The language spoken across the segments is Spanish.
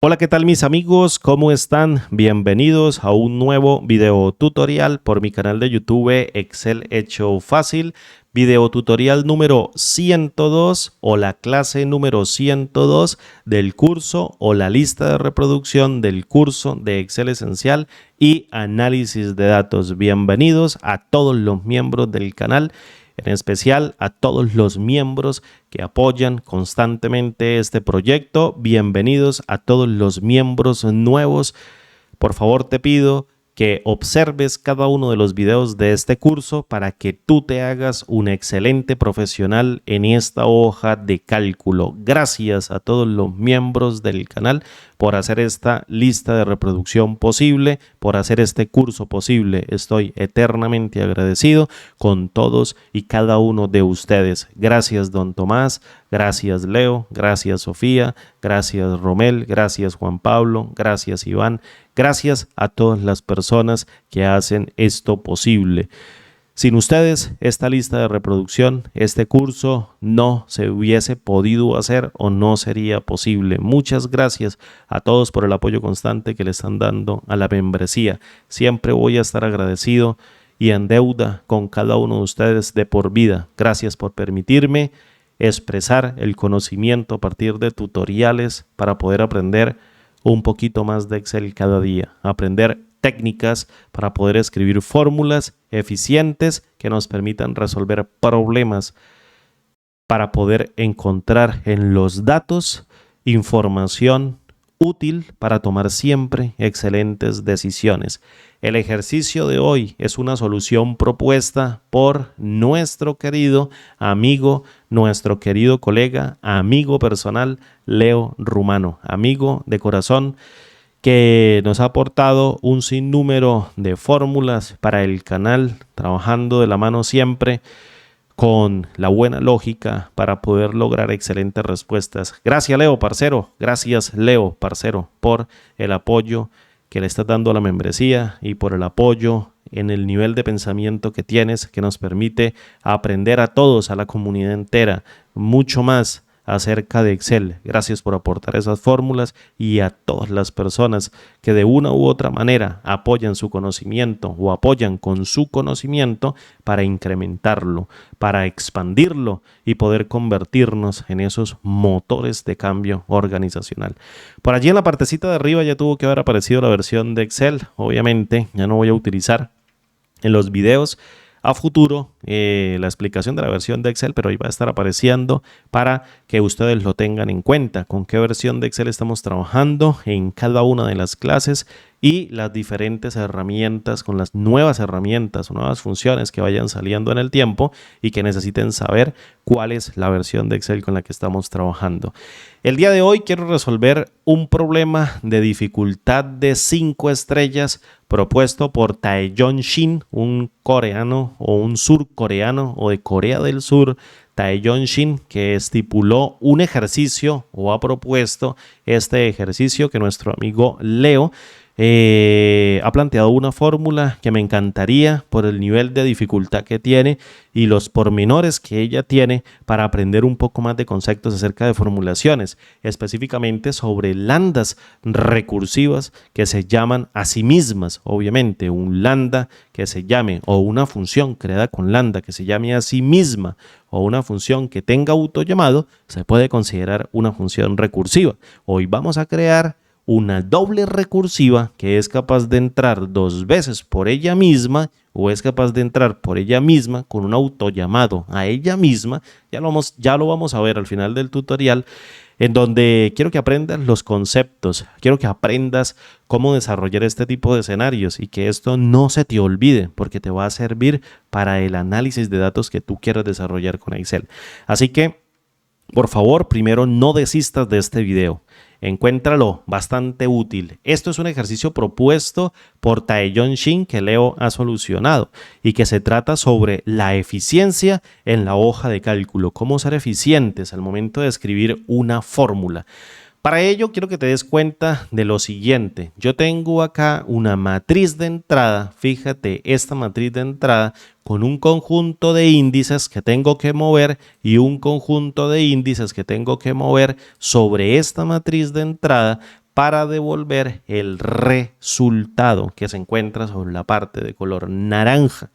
Hola, ¿qué tal mis amigos? ¿Cómo están? Bienvenidos a un nuevo video tutorial por mi canal de YouTube Excel Hecho Fácil. Video tutorial número 102 o la clase número 102 del curso o la lista de reproducción del curso de Excel Esencial y análisis de datos. Bienvenidos a todos los miembros del canal, en especial a todos los miembros que apoyan constantemente este proyecto. Bienvenidos a todos los miembros nuevos. Por favor, te pido que observes cada uno de los videos de este curso para que tú te hagas un excelente profesional en esta hoja de cálculo. Gracias a todos los miembros del canal por hacer esta lista de reproducción posible, por hacer este curso posible. Estoy eternamente agradecido con todos y cada uno de ustedes. Gracias, don Tomás. Gracias, Leo. Gracias, Sofía. Gracias, Romel. Gracias, Juan Pablo. Gracias, Iván. Gracias a todas las personas que hacen esto posible. Sin ustedes, esta lista de reproducción, este curso no se hubiese podido hacer o no sería posible. Muchas gracias a todos por el apoyo constante que le están dando a la membresía. Siempre voy a estar agradecido y en deuda con cada uno de ustedes de por vida. Gracias por permitirme expresar el conocimiento a partir de tutoriales para poder aprender un poquito más de Excel cada día, aprender técnicas para poder escribir fórmulas eficientes que nos permitan resolver problemas, para poder encontrar en los datos información útil para tomar siempre excelentes decisiones. El ejercicio de hoy es una solución propuesta por nuestro querido amigo, nuestro querido colega, amigo personal, Leo Rumano, amigo de corazón, que nos ha aportado un sinnúmero de fórmulas para el canal, trabajando de la mano siempre con la buena lógica para poder lograr excelentes respuestas. Gracias, Leo, parcero. Gracias, Leo, parcero, por el apoyo que le estás dando a la membresía y por el apoyo en el nivel de pensamiento que tienes, que nos permite aprender a todos, a la comunidad entera, mucho más acerca de Excel. Gracias por aportar esas fórmulas y a todas las personas que de una u otra manera apoyan su conocimiento o apoyan con su conocimiento para incrementarlo, para expandirlo y poder convertirnos en esos motores de cambio organizacional. Por allí en la partecita de arriba ya tuvo que haber aparecido la versión de Excel. Obviamente ya no voy a utilizar en los videos a futuro la explicación de la versión de Excel, pero ahí va a estar apareciendo para que ustedes lo tengan en cuenta, con qué versión de Excel estamos trabajando en cada una de las clases y las diferentes herramientas, con las nuevas herramientas, nuevas funciones que vayan saliendo en el tiempo y que necesiten saber cuál es la versión de Excel con la que estamos trabajando. El día de hoy quiero resolver un problema de dificultad de 5 estrellas propuesto por Taeyeon Shin, un coreano o un surcoreano o de Corea del Sur, Taeyeon Shin, que estipuló un ejercicio o ha propuesto este ejercicio que nuestro amigo Leo ha planteado una fórmula que me encantaría por el nivel de dificultad que tiene y los pormenores que ella tiene para aprender un poco más de conceptos acerca de formulaciones, específicamente sobre lambdas recursivas que se llaman a sí mismas. Obviamente, un lambda que se llame o una función creada con lambda que se llame a sí misma o una función que tenga autollamado se puede considerar una función recursiva. Hoy vamos a crear una doble recursiva que es capaz de entrar 2 veces por ella misma o es capaz de entrar por ella misma con un autollamado a ella misma. Ya lo vamos a ver al final del tutorial, en donde quiero que aprendas los conceptos, quiero que aprendas cómo desarrollar este tipo de escenarios y que esto no se te olvide porque te va a servir para el análisis de datos que tú quieras desarrollar con Excel. Así que, por favor, primero no desistas de este video. Encuéntralo bastante útil. Esto es un ejercicio propuesto por Taeyeon Shin que Leo ha solucionado y que se trata sobre la eficiencia en la hoja de cálculo, cómo ser eficientes al momento de escribir una fórmula. Para ello quiero que te des cuenta de lo siguiente. Yo tengo acá una matriz de entrada, fíjate, esta matriz de entrada con un conjunto de índices que tengo que mover y un conjunto de índices que tengo que mover sobre esta matriz de entrada para devolver el resultado que se encuentra sobre la parte de color naranja.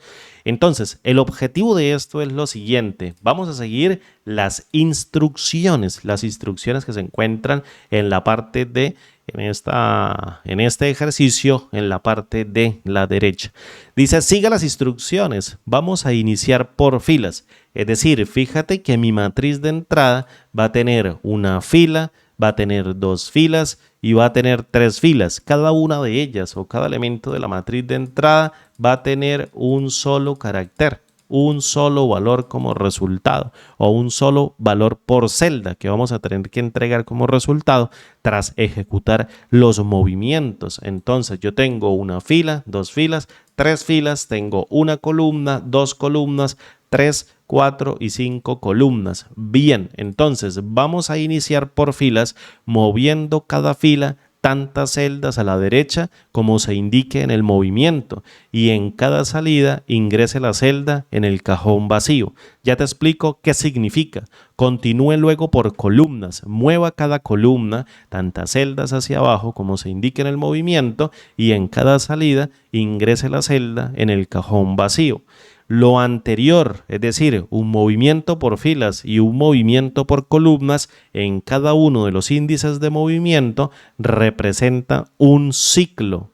Entonces, el objetivo de esto es lo siguiente. Vamos a seguir las instrucciones que se encuentran en la parte de, en este ejercicio, en la parte de la derecha. Dice, siga las instrucciones. Vamos a iniciar por filas. Es decir, fíjate que mi matriz de entrada va a tener una fila, va a tener dos filas y va a tener tres filas. Cada una de ellas o cada elemento de la matriz de entrada va a tener un solo carácter, un solo valor como resultado o un solo valor por celda que vamos a tener que entregar como resultado tras ejecutar los movimientos. Entonces yo tengo una fila, dos filas, tres filas, tengo una columna, dos columnas, 3, 4 y 5 columnas. Bien, entonces vamos a iniciar por filas moviendo cada fila tantas celdas a la derecha como se indique en el movimiento y en cada salida ingrese la celda en el cajón vacío. Ya te explico qué significa. Continúe luego por columnas, mueva cada columna tantas celdas hacia abajo como se indique en el movimiento y en cada salida ingrese la celda en el cajón vacío. Lo anterior, es decir, un movimiento por filas y un movimiento por columnas en cada uno de los índices de movimiento representa un ciclo.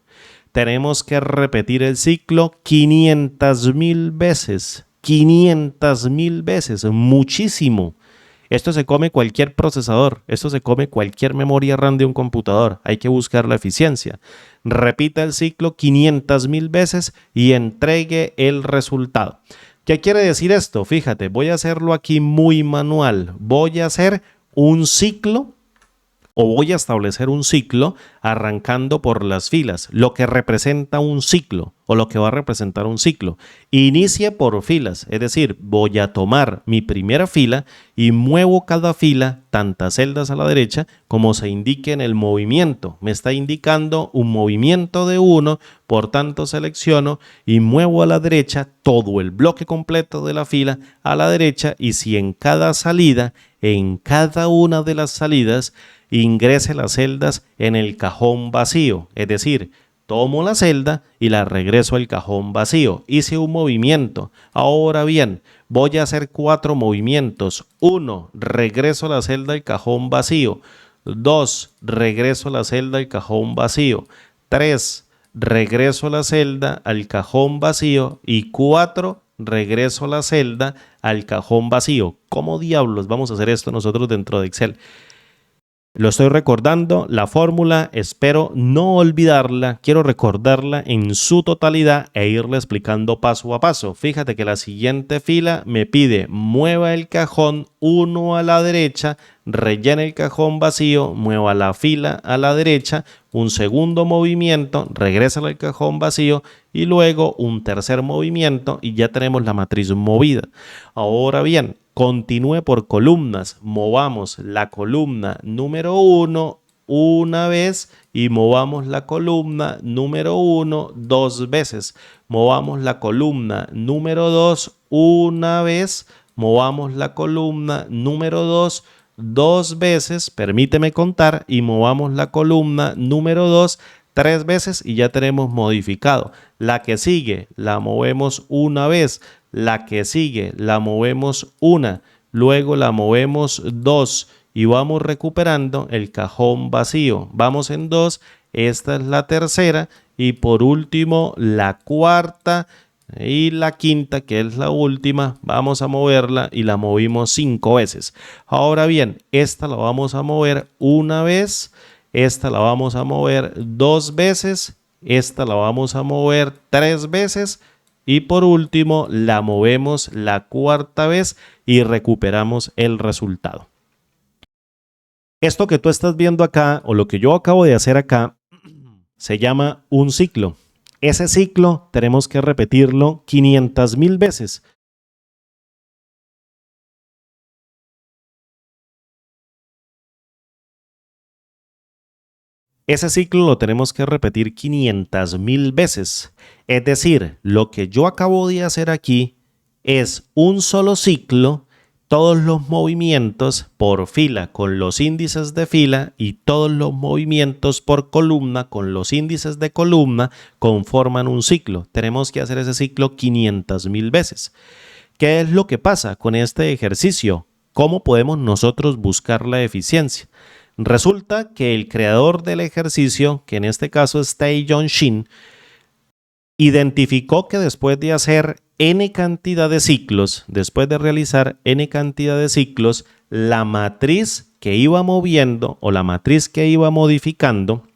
Tenemos que repetir el ciclo 500.000 veces. 500.000 veces, muchísimo. Esto se come cualquier procesador, esto se come cualquier memoria RAM de un computador. Hay que buscar la eficiencia. Repita el ciclo 500.000 veces y entregue el resultado. ¿Qué quiere decir esto? Fíjate, voy a hacerlo aquí muy manual. Voy a hacer un ciclo o voy a establecer un ciclo arrancando por las filas, lo que representa un ciclo o lo que va a representar un ciclo. Inicie por filas, es decir, voy a tomar mi primera fila y muevo cada fila tantas celdas a la derecha como se indique en el movimiento. Me está indicando un movimiento de 1, por tanto selecciono y muevo a la derecha todo el bloque completo de la fila a la derecha y si en cada salida, en cada una de las salidas, ingrese las celdas en el cajón vacío, es decir, tomo la celda y la regreso al cajón vacío. Hice un movimiento. Ahora bien, voy a hacer 4 movimientos. 1, regreso la celda al cajón vacío. 2, regreso la celda al cajón vacío. 3, regreso la celda al cajón vacío. Y 4, regreso la celda al cajón vacío. ¿Cómo diablos vamos a hacer esto nosotros dentro de Excel? Lo estoy recordando, la fórmula, espero no olvidarla, quiero recordarla en su totalidad e irla explicando paso a paso. Fíjate que la siguiente fila me pide mueva el cajón 1 a la derecha, rellena el cajón vacío, mueva la fila a la derecha, un segundo movimiento, regresa al cajón vacío y luego un tercer movimiento y ya tenemos la matriz movida. Ahora bien, continúe por columnas, movamos la columna número 1 una vez y movamos la columna número 1 2 veces. Movamos la columna número 2 una vez, movamos la columna número 2 2 veces, permíteme contar, y movamos la columna número 2 3 veces y ya tenemos modificado. La que sigue la movemos una vez, la que sigue la movemos una, luego la movemos 2 y vamos recuperando el cajón vacío. Vamos en 2, esta es la tercera y por último la cuarta y la quinta, que es la última, vamos a moverla y la movimos 5 veces. Ahora bien, esta la vamos a mover una vez, esta la vamos a mover 2 veces, esta la vamos a mover 3 veces y por último la movemos la cuarta vez y recuperamos el resultado. Esto que tú estás viendo acá o lo que yo acabo de hacer acá se llama un ciclo. Ese ciclo tenemos que repetirlo 500.000 veces. Ese ciclo lo tenemos que repetir 500.000 veces. Es decir, lo que yo acabo de hacer aquí es un solo ciclo todos los movimientos por fila con los índices de fila y todos los movimientos por columna con los índices de columna conforman un ciclo. Tenemos que hacer ese ciclo 500.000 veces. ¿Qué es lo que pasa con este ejercicio? ¿Cómo podemos nosotros buscar la eficiencia? Resulta que el creador del ejercicio, que en este caso es Tae-Yeon Shin, identificó que después de hacer n cantidad de ciclos, después de realizar n cantidad de ciclos, la matriz que iba moviendo o la matriz que iba modificando,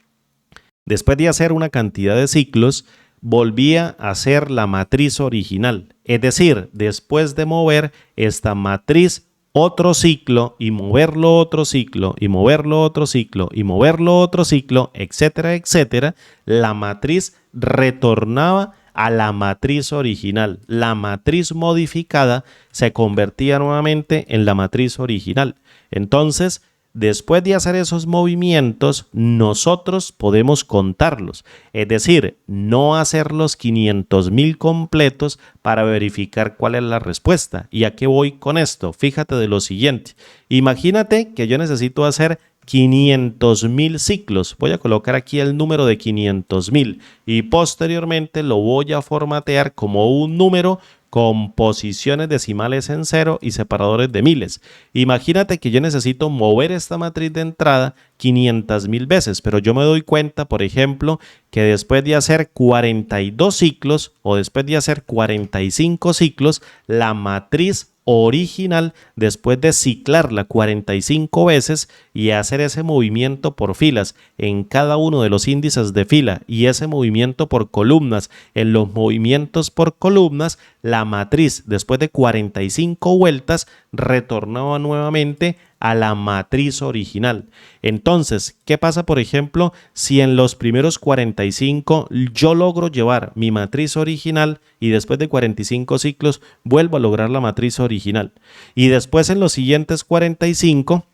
después de hacer una cantidad de ciclos, volvía a ser la matriz original. Es decir, después de mover esta matriz otro ciclo y moverlo otro ciclo y moverlo otro ciclo y moverlo otro ciclo, etcétera, etcétera, la matriz retornaba a la matriz original. La matriz modificada se convertía nuevamente en la matriz original. Entonces, después de hacer esos movimientos, nosotros podemos contarlos. Es decir, no hacer los 500.000 completos para verificar cuál es la respuesta. ¿Y a qué voy con esto? Fíjate de lo siguiente. Imagínate que yo necesito hacer 500.000 ciclos. Voy a colocar aquí el número de 500.000 y posteriormente lo voy a formatear como un número con posiciones decimales en cero y separadores de miles. Imagínate que yo necesito mover esta matriz de entrada 500.000 veces, pero yo me doy cuenta, por ejemplo, que después de hacer 42 ciclos o después de hacer 45 ciclos, la matriz original, después de ciclarla 45 veces y hacer ese movimiento por filas en cada uno de los índices de fila y ese movimiento por columnas en los movimientos por columnas, la matriz después de 45 vueltas retornaba nuevamente a la matriz original. Entonces, ¿qué pasa, por ejemplo, si en los primeros 45 yo logro llevar mi matriz original y después de 45 ciclos vuelvo a lograr la matriz original? Y después en los siguientes 45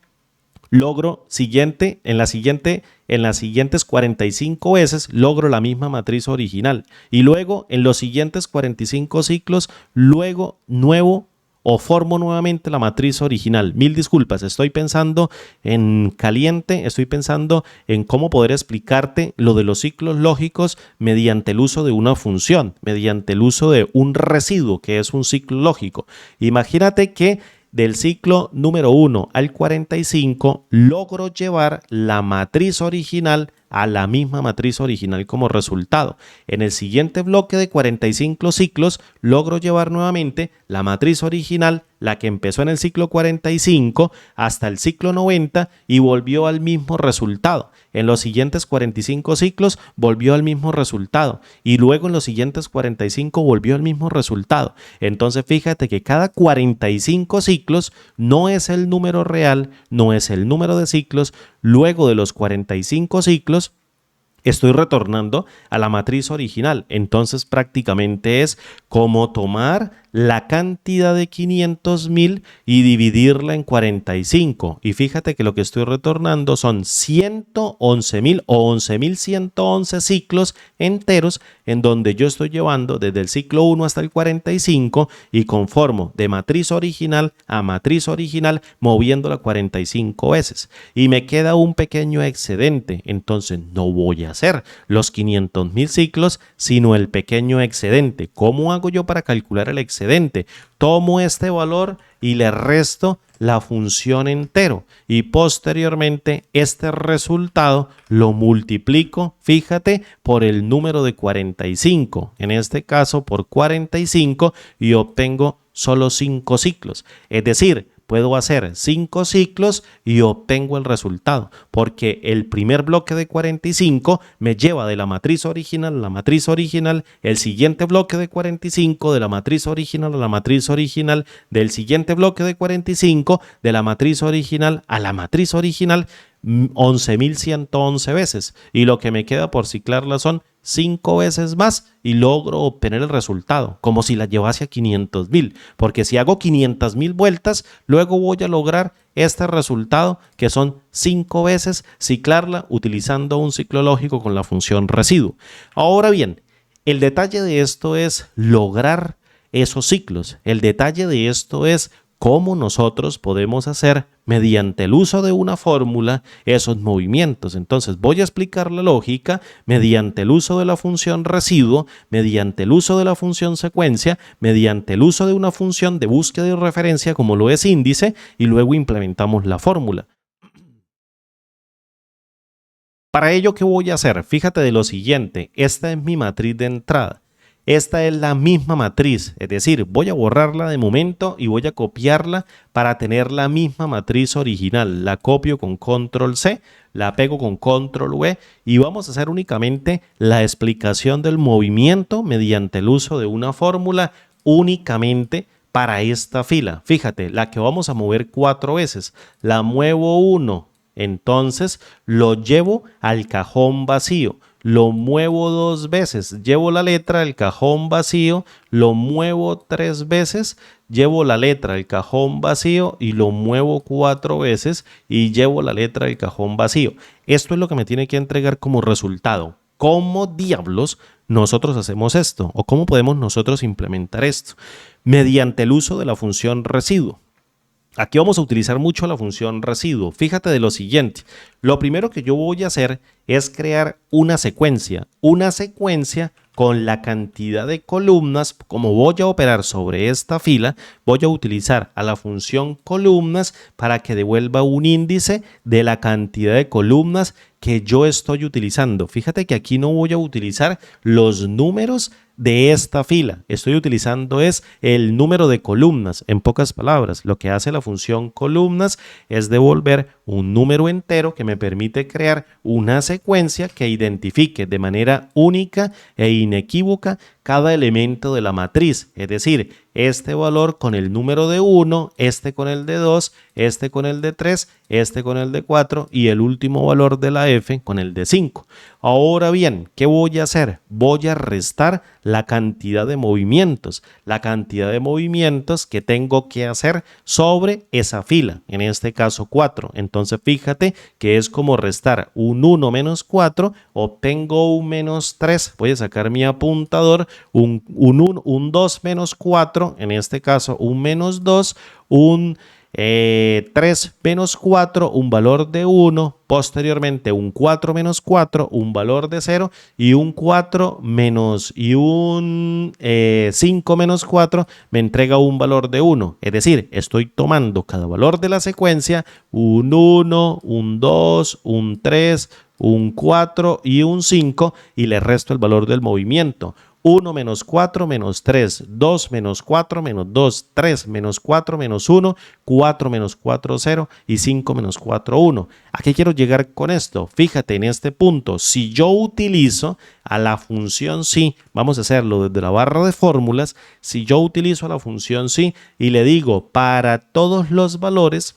logro en las siguientes 45 veces logro la misma matriz original. Y luego en los siguientes 45 ciclos, luego o formo nuevamente la matriz original. Mil disculpas, estoy pensando en caliente, estoy pensando en cómo poder explicarte lo de los ciclos lógicos mediante el uso de una función, mediante el uso de un residuo que es un ciclo lógico. Imagínate que del ciclo número 1 al 45 logro llevar la matriz original a la misma matriz original como resultado. En el siguiente bloque de 45 ciclos logro llevar nuevamente la matriz original, la que empezó en el ciclo 45 hasta el ciclo 90 y volvió al mismo resultado. En los siguientes 45 ciclos volvió al mismo resultado y luego en los siguientes 45 volvió al mismo resultado. Entonces fíjate que cada 45 ciclos no es el número real, no es el número de ciclos. Luego de los 45 ciclos estoy retornando a la matriz original. Entonces prácticamente es como tomar la cantidad de 500.000 y dividirla en 45. Y fíjate que lo que estoy retornando son 111.000 o 11.111 ciclos enteros en donde yo estoy llevando desde el ciclo 1 hasta el 45 y conformo de matriz original a matriz original moviéndola 45 veces. Y me queda un pequeño excedente. Entonces no voy a hacer los 500.000 ciclos, sino el pequeño excedente. ¿Cómo hago yo para calcular el excedente? Tomo este valor y le resto la función entero y posteriormente este resultado lo multiplico, fíjate, por el número de 45, en este caso por 45, y obtengo solo 5 ciclos. Es decir, puedo hacer 5 ciclos y obtengo el resultado, porque el primer bloque de 45 me lleva de la matriz original a la matriz original, el siguiente bloque de 45 de la matriz original a la matriz original, del siguiente bloque de 45 de la matriz original a la matriz original, 11.111 veces, y lo que me queda por ciclarla son 5 veces más y logro obtener el resultado, como si la llevase a 500.000, porque si hago 500.000 vueltas, luego voy a lograr este resultado que son 5 veces ciclarla utilizando un ciclo lógico con la función residuo. Ahora bien, el detalle de esto es lograr esos ciclos, el detalle de esto es cómo nosotros podemos hacer mediante el uso de una fórmula esos movimientos. Entonces voy a explicar la lógica mediante el uso de la función residuo, mediante el uso de la función secuencia, mediante el uso de una función de búsqueda y referencia como lo es índice, y luego implementamos la fórmula. Para ello, ¿qué voy a hacer? Fíjate de lo siguiente, esta es mi matriz de entrada. Esta es la misma matriz, es decir, voy a borrarla de momento y voy a copiarla para tener la misma matriz original. La copio con control C, la pego con control V y vamos a hacer únicamente la explicación del movimiento mediante el uso de una fórmula únicamente para esta fila. Fíjate, la que vamos a mover 4 veces, la muevo 1, entonces lo llevo al cajón vacío. Lo muevo 2 veces, llevo la letra al cajón vacío, lo muevo 3 veces, llevo la letra al cajón vacío y lo muevo 4 veces y llevo la letra al cajón vacío. Esto es lo que me tiene que entregar como resultado. ¿Cómo diablos nosotros hacemos esto? ¿O cómo podemos nosotros implementar esto? Mediante el uso de la función residuo. Aquí vamos a utilizar mucho la función residuo. Fíjate de lo siguiente. Lo primero que yo voy a hacer es crear una secuencia con la cantidad de columnas. Como voy a operar sobre esta fila, voy a utilizar a la función columnas para que devuelva un índice de la cantidad de columnas que yo estoy utilizando. Fíjate que aquí no voy a utilizar los números de esta fila. Estoy utilizando es el número de columnas. En pocas palabras, lo que hace la función columnas es devolver un número entero que me permite crear una secuencia que identifique de manera única e inequívoca cada elemento de la matriz, es decir, este valor con el número de 1, este con el de 2, este con el de 3, este con el de 4 y el último valor de la f con el de 5. Ahora bien, ¿qué voy a hacer? Voy a restar la cantidad de movimientos que tengo que hacer sobre esa fila, en este caso 4. Entonces fíjate que es como restar un 1 menos 4, obtengo un menos 3, voy a sacar mi apuntador, un 2 menos 4, en este caso un menos 2, un 3 menos 4, un valor de 1, posteriormente un 4 menos 4, un valor de 0 y un 4 menos y un 5 menos 4 me entrega un valor de 1. Es decir, estoy tomando cada valor de la secuencia, un 1, un 2, un 3, un 4 y un 5 y le resto el valor del movimiento. 1 menos 4 menos 3, 2 menos 4 menos 2, 3 menos 4 menos 1, 4 menos 4, 0 y 5 menos 4, 1. ¿A qué quiero llegar con esto? Fíjate en este punto, si yo utilizo a la función sí, vamos a hacerlo desde la barra de fórmulas, si yo utilizo a la función sí y le digo para todos los valores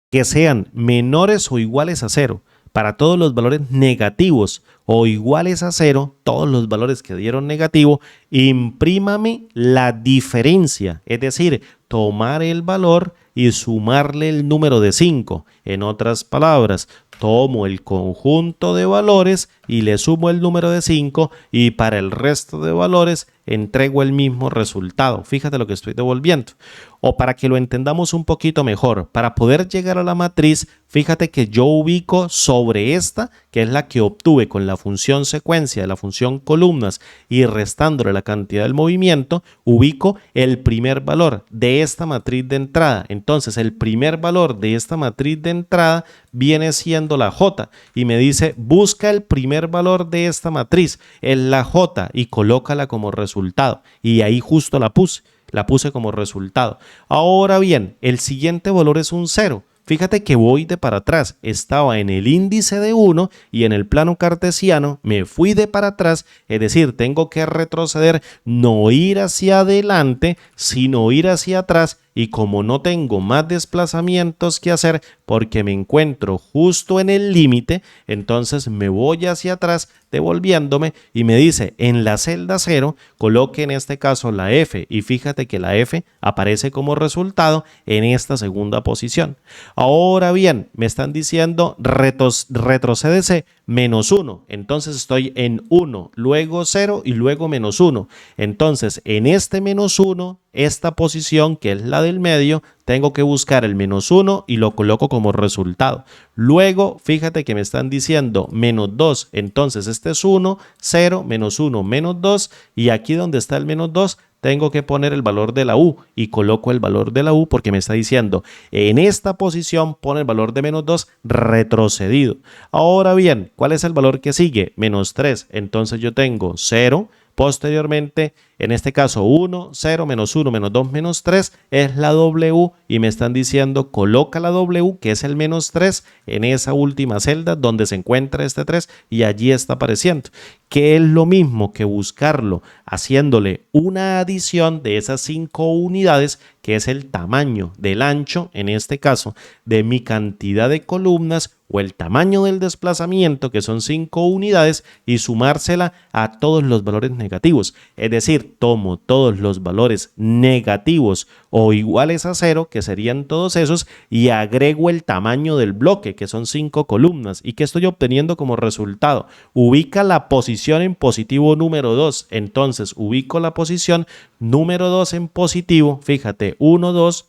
que sean menores o iguales a 0, para todos los valores negativos o iguales a 0, todos los valores que dieron negativo, imprímame la diferencia, es decir, tomar el valor y sumarle el número de 5. En otras palabras, tomo el conjunto de valores y le sumo el número de 5 y para el resto de valores entrego el mismo resultado. Fíjate lo que estoy devolviendo. O para que lo entendamos un poquito mejor, para poder llegar a la matriz, fíjate que yo ubico sobre esta, que es la que obtuve con la función secuencia, la función columnas y restándole la cantidad del movimiento, ubico el primer valor de esta matriz de entrada. Entonces el primer valor de esta matriz de entrada viene siendo la J y me dice busca el primer valor de esta matriz, es la J y colócala como resultado y ahí justo la puse como resultado. Ahora bien, el siguiente valor es un 0. Fíjate que voy de para atrás, estaba en el índice de 1 y en el plano cartesiano me fui de para atrás, es decir, tengo que retroceder, no ir hacia adelante, sino ir hacia atrás y como no tengo más desplazamientos que hacer porque me encuentro justo en el límite, entonces me voy hacia atrás devolviéndome y me dice en la celda 0 coloque en este caso la F y fíjate que la F aparece como resultado en esta segunda posición. Ahora bien, me están diciendo retrocédese menos 1. Entonces estoy en 1, luego 0 y luego menos 1. Entonces en este menos 1, esta posición que es la del medio, tengo que buscar el menos 1 y lo coloco como resultado. Luego, fíjate que me están diciendo menos 2. Entonces este es 1, 0, menos 1, menos 2. Y aquí donde está el menos 2, tengo que poner el valor de la U y coloco el valor de la U porque me está diciendo en esta posición pone el valor de menos 2 retrocedido. Ahora bien, ¿cuál es el valor que sigue? Menos 3. Entonces yo tengo 0. Posteriormente, en este caso 1, 0, menos 1, menos 2, menos 3 es la W y me están diciendo coloca la W que es el menos 3 en esa última celda donde se encuentra este 3 y allí está apareciendo. Que es lo mismo que buscarlo haciéndole una adición de esas 5 unidades que es el tamaño del ancho, en este caso, de mi cantidad de columnas o el tamaño del desplazamiento, que son 5 unidades, y sumársela a todos los valores negativos. Es decir, tomo todos los valores negativos o iguales a 0, que serían todos esos, y agrego el tamaño del bloque, que son 5 columnas. ¿Y qué estoy obteniendo como resultado? Ubica la posición en positivo número 2. Entonces, ubico la posición número 2 en positivo. Fíjate, 1, 2.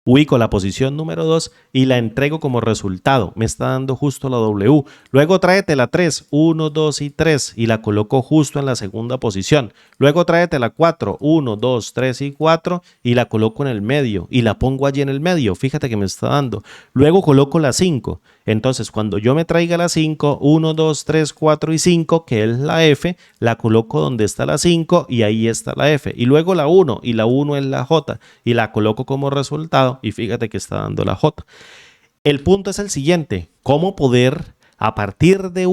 Ubico la posición número 2 y la entrego como resultado. Me está dando justo la W. Luego tráete la 3, 1, 2 y 3 y la coloco justo en la segunda posición. Luego tráete la 4, 1, 2, 3 y 4 y la coloco en el medio y la pongo allí en el medio. Fíjate que me está dando. Luego coloco la 5. Entonces, cuando yo me traiga la 5, 1, 2, 3, 4 y 5, que es la F, la coloco donde está la 5 y ahí está la F. Y luego la 1 y la 1 es la J y la coloco como resultado y fíjate que está dando la J. El punto es el siguiente, cómo poder a partir de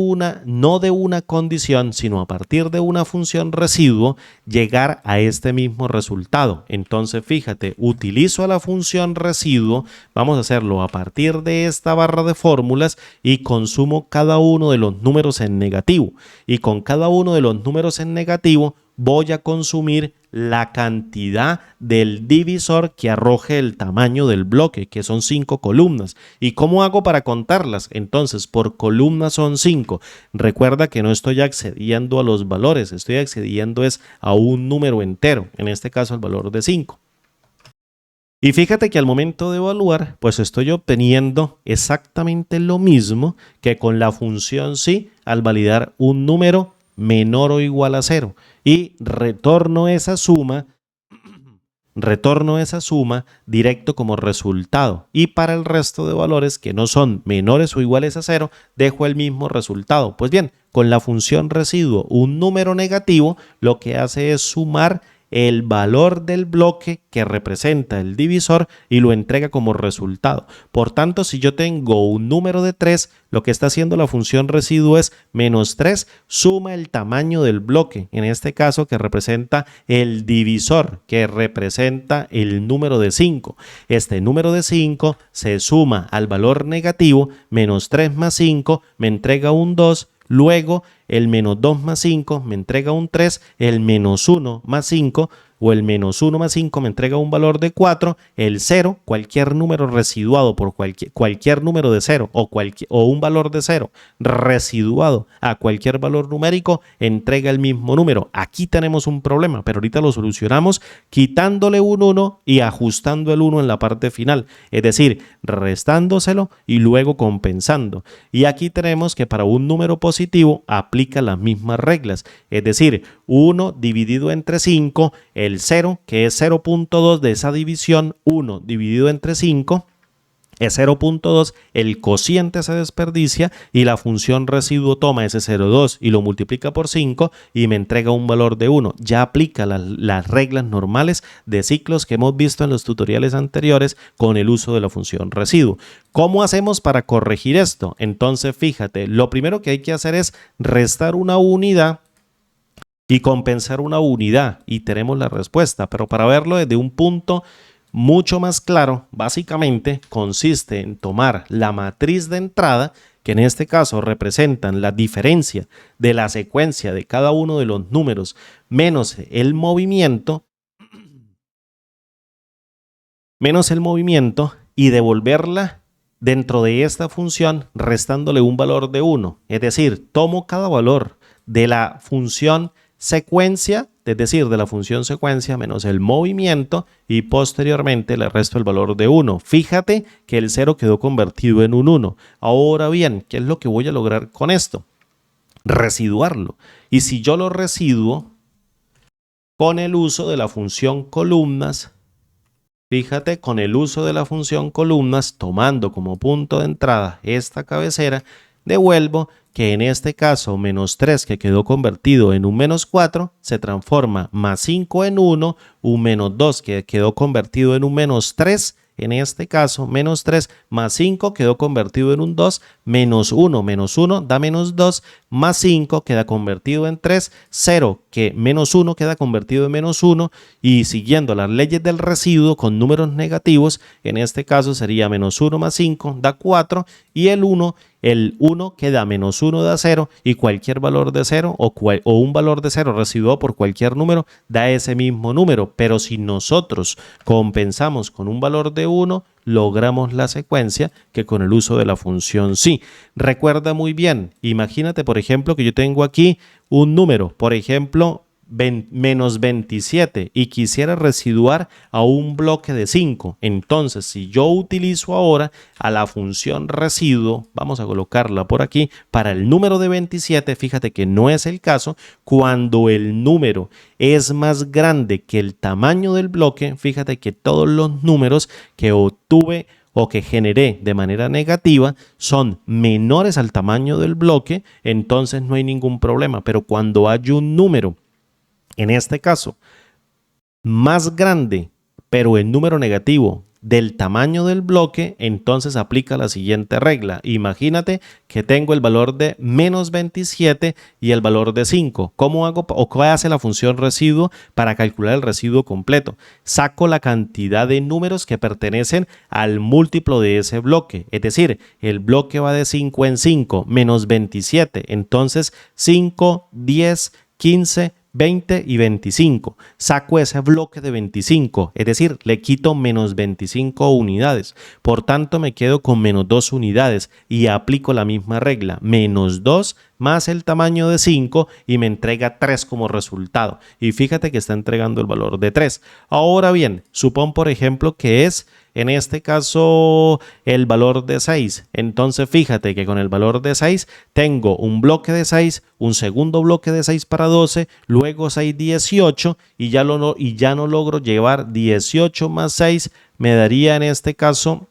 no de una condición, sino a partir de una función residuo, llegar a este mismo resultado. Entonces, fíjate, utilizo a la función residuo, vamos a hacerlo a partir de esta barra de fórmulas y consumo cada uno de los números en negativo. Y con cada uno de los números en negativo, voy a consumir la cantidad del divisor que arroje el tamaño del bloque, que son 5 columnas. ¿Y cómo hago para contarlas? Entonces, por columna son 5. Recuerda que no estoy accediendo a los valores, estoy accediendo es a un número entero, en este caso el valor de 5. Y fíjate que al momento de evaluar, pues estoy obteniendo exactamente lo mismo que con la función sí al validar un número menor o igual a 0 y retorno esa suma directo como resultado y para el resto de valores que no son menores o iguales a 0 dejo el mismo resultado. Pues bien, con la función residuo un número negativo lo que hace es sumar el valor del bloque que representa el divisor y lo entrega como resultado. Por tanto, si yo tengo un número de 3, lo que está haciendo la función residuo es menos 3, suma el tamaño del bloque, en este caso que representa el divisor, que representa el número de 5. Este número de 5 se suma al valor negativo, menos 3 más 5 me entrega un 2. Luego, el menos 2 más 5 me entrega un 3, el menos 1 más 5 o el menos 1 más 5 me entrega un valor de 4, el 0, cualquier número residuado por cualquier número de 0 o un valor de 0 residuado a cualquier valor numérico entrega el mismo número. Aquí tenemos un problema, pero ahorita lo solucionamos quitándole un 1 y ajustando el 1 en la parte final, es decir, restándoselo y luego compensando. Y aquí tenemos que para un número positivo aplica las mismas reglas, es decir, 1 dividido entre 5, el 0, que es 0.2 de esa división, 1 dividido entre 5, es 0.2, el cociente se desperdicia y la función residuo toma ese 0.2 y lo multiplica por 5 y me entrega un valor de 1. Ya aplica las reglas normales de ciclos que hemos visto en los tutoriales anteriores con el uso de la función residuo. ¿Cómo hacemos para corregir esto? Entonces, fíjate, lo primero que hay que hacer es restar una unidad y compensar una unidad y tenemos la respuesta, pero para verlo desde un punto mucho más claro, básicamente consiste en tomar la matriz de entrada, que en este caso representan la diferencia de la secuencia de cada uno de los números menos el movimiento y devolverla dentro de esta función restándole un valor de 1. Es decir, tomo cada valor de la función secuencia, es decir, de la función secuencia menos el movimiento y posteriormente le resto el valor de 1. Fíjate que el 0 quedó convertido en un 1. Ahora bien, ¿qué es lo que voy a lograr con esto? Residuarlo. Y si yo lo residuo con el uso de la función columnas, fíjate, con el uso de la función columnas, tomando como punto de entrada esta cabecera, devuelvo que en este caso menos 3 que quedó convertido en un menos 4 se transforma más 5 en 1, un menos 2 que quedó convertido en un menos 3, en este caso menos 3 más 5 quedó convertido en un 2, menos 1 da menos 2, más 5 queda convertido en 3, 0 que menos 1 queda convertido en menos 1 y siguiendo las leyes del residuo con números negativos, en este caso sería menos 1 más 5 da 4 y el 1 queda menos 1 da 0 y cualquier valor de 0 o un valor de 0 residuado por cualquier número da ese mismo número, pero si nosotros compensamos con un valor de 1, logramos la secuencia que con el uso de la función sí. Recuerda muy bien, imagínate por ejemplo que yo tengo aquí un número, por ejemplo menos 27 y quisiera residuar a un bloque de 5. Entonces, si yo utilizo ahora a la función residuo, vamos a colocarla por aquí, para el número de 27, fíjate que no es el caso. Cuando el número es más grande que el tamaño del bloque, fíjate que todos los números que obtuve o que generé de manera negativa son menores al tamaño del bloque, entonces no hay ningún problema. Pero cuando hay un número, en este caso, más grande, pero el número negativo del tamaño del bloque, entonces aplica la siguiente regla. Imagínate que tengo el valor de menos 27 y el valor de 5. ¿Cómo hago o qué hace la función residuo para calcular el residuo completo? Saco la cantidad de números que pertenecen al múltiplo de ese bloque. Es decir, el bloque va de 5 en 5, menos 27. Entonces, 5, 10, 15, 20 y 25. Saco ese bloque de 25, es decir, le quito menos 25 unidades. Por tanto, me quedo con menos 2 unidades y aplico la misma regla. Menos 2 más el tamaño de 5 y me entrega 3 como resultado. Y fíjate que está entregando el valor de 3. Ahora bien, supón por ejemplo que es en este caso el valor de 6. Entonces fíjate que con el valor de 6 tengo un bloque de 6, un segundo bloque de 6 para 12, luego 6, 18 y ya no logro llevar 18 más 6, me daría en este caso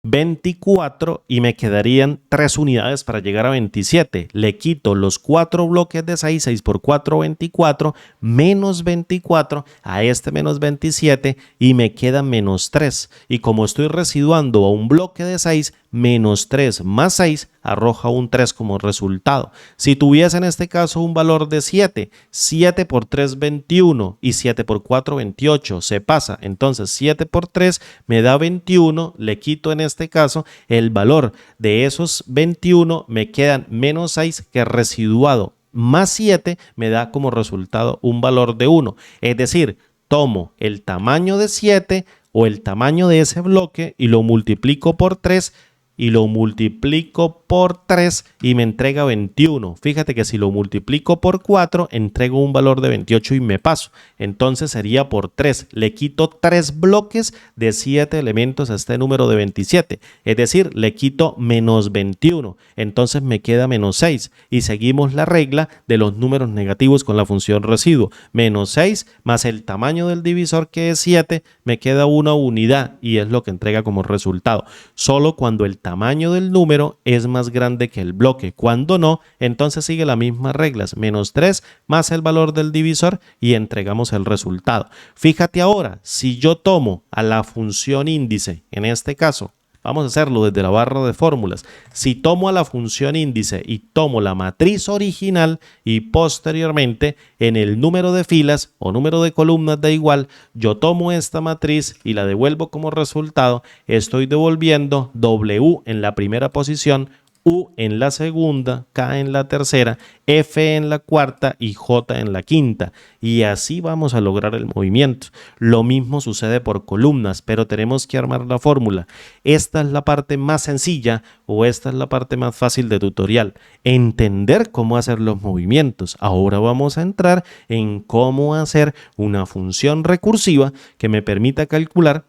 24 y me quedarían 3 unidades para llegar a 27. Le quito los 4 bloques de 6, 6 por 4, 24, menos 24 a este menos 27 y me queda menos 3. Y como estoy residuando a un bloque de 6, menos 3 más 6 arroja un 3 como resultado. Si tuviese en este caso un valor de 7, 7 por 3, 21 y 7 por 4, 28, se pasa. Entonces 7 por 3 me da 21, le quito en este caso el valor de esos 21, me quedan menos 6 que residuado más 7 me da como resultado un valor de 1. Es decir, tomo el tamaño de 7 o el tamaño de ese bloque y lo multiplico por 3 y lo multiplico por 3 y me entrega 21. Fíjate que si lo multiplico por 4, entrego un valor de 28 y me paso. Entonces sería por 3. Le quito 3 bloques de 7 elementos a este número de 27. Es decir, le quito menos 21. Entonces me queda menos 6. Y seguimos la regla de los números negativos con la función residuo. Menos 6 más el tamaño del divisor que es 7, me queda una unidad y es lo que entrega como resultado. Solo cuando el tamaño del número es más grande que el bloque. Cuando no, entonces sigue las mismas reglas. Menos 3 más el valor del divisor y entregamos el resultado. Fíjate ahora, si yo tomo a la función índice, en este caso, vamos a hacerlo desde la barra de fórmulas. Si tomo a la función índice y tomo la matriz original y posteriormente en el número de filas o número de columnas da igual, yo tomo esta matriz y la devuelvo como resultado, estoy devolviendo W en la primera posición, U en la segunda, K en la tercera, F en la cuarta y J en la quinta. Y así vamos a lograr el movimiento. Lo mismo sucede por columnas, pero tenemos que armar la fórmula. Esta es la parte más sencilla o esta es la parte más fácil de tutorial. Entender cómo hacer los movimientos. Ahora vamos a entrar en cómo hacer una función recursiva que me permita calcular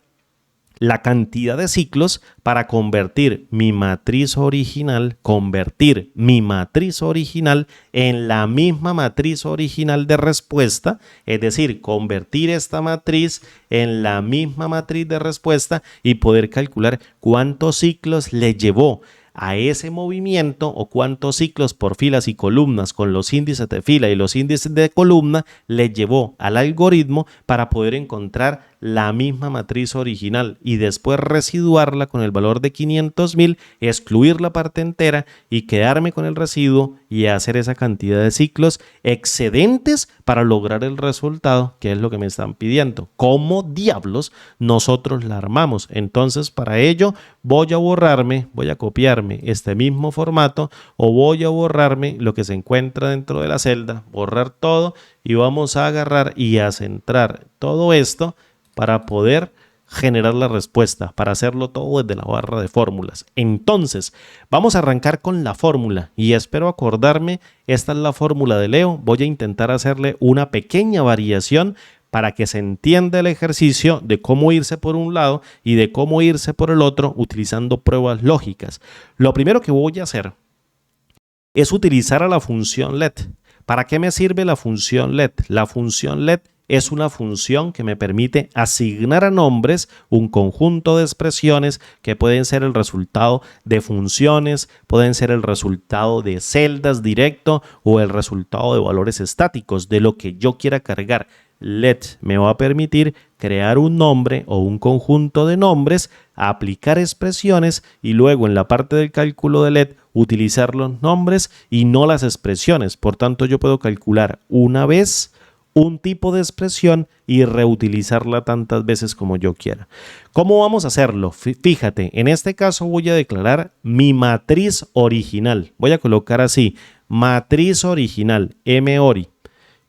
la cantidad de ciclos para convertir mi matriz original en la misma matriz original de respuesta, es decir, convertir esta matriz en la misma matriz de respuesta y poder calcular cuántos ciclos le llevó a ese movimiento o cuántos ciclos por filas y columnas con los índices de fila y los índices de columna le llevó al algoritmo para poder encontrar la misma matriz original y después residuarla con el valor de 500.000, excluir la parte entera y quedarme con el residuo y hacer esa cantidad de ciclos excedentes para lograr el resultado, que es lo que me están pidiendo. ¿Cómo diablos nosotros la armamos? Entonces, para ello voy a copiarme este mismo formato o voy a borrarme lo que se encuentra dentro de la celda, borrar todo y vamos a agarrar y a centrar todo esto para poder generar la respuesta, para hacerlo todo desde la barra de fórmulas. Entonces, vamos a arrancar con la fórmula y espero acordarme, esta es la fórmula de Leo, voy a intentar hacerle una pequeña variación para que se entienda el ejercicio de cómo irse por un lado y de cómo irse por el otro utilizando pruebas lógicas. Lo primero que voy a hacer es utilizar a la función let. ¿Para qué me sirve la función let? La función let es una función que me permite asignar a nombres un conjunto de expresiones que pueden ser el resultado de funciones, pueden ser el resultado de celdas directo o el resultado de valores estáticos de lo que yo quiera cargar. Let me va a permitir crear un nombre o un conjunto de nombres, aplicar expresiones y luego en la parte del cálculo de let utilizar los nombres y no las expresiones. Por tanto, yo puedo calcular una vez un tipo de expresión y reutilizarla tantas veces como yo quiera. ¿Cómo vamos a hacerlo? Fíjate, en este caso voy a declarar mi matriz original. Voy a colocar así, matriz original, MORI.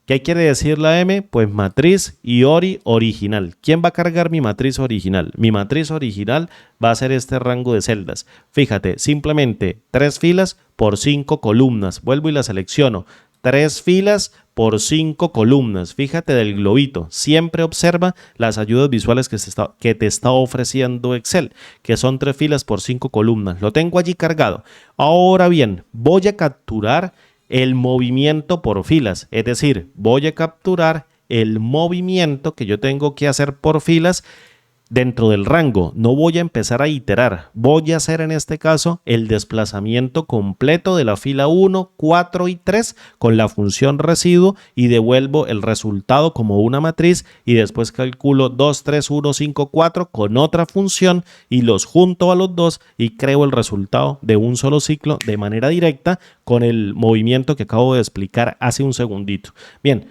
¿Qué quiere decir la M? Pues matriz y original. ¿Quién va a cargar mi matriz original? Mi matriz original va a ser este rango de celdas. Fíjate, simplemente 3 filas por 5 columnas. Vuelvo y la selecciono. 3 filas por 5 columnas. Fíjate del globito. Siempre observa las ayudas visuales que te está ofreciendo Excel, que son 3 filas por 5 columnas. Lo tengo allí cargado. Ahora bien, voy a capturar el movimiento por filas, es decir, voy a capturar el movimiento que yo tengo que hacer por filas dentro del rango. No voy a empezar a iterar, voy a hacer en este caso el desplazamiento completo de la fila 1, 4 y 3 con la función residuo y devuelvo el resultado como una matriz y después calculo 2, 3, 1, 5, 4 con otra función y los junto a los dos y creo el resultado de un solo ciclo de manera directa con el movimiento que acabo de explicar hace un segundito. Bien.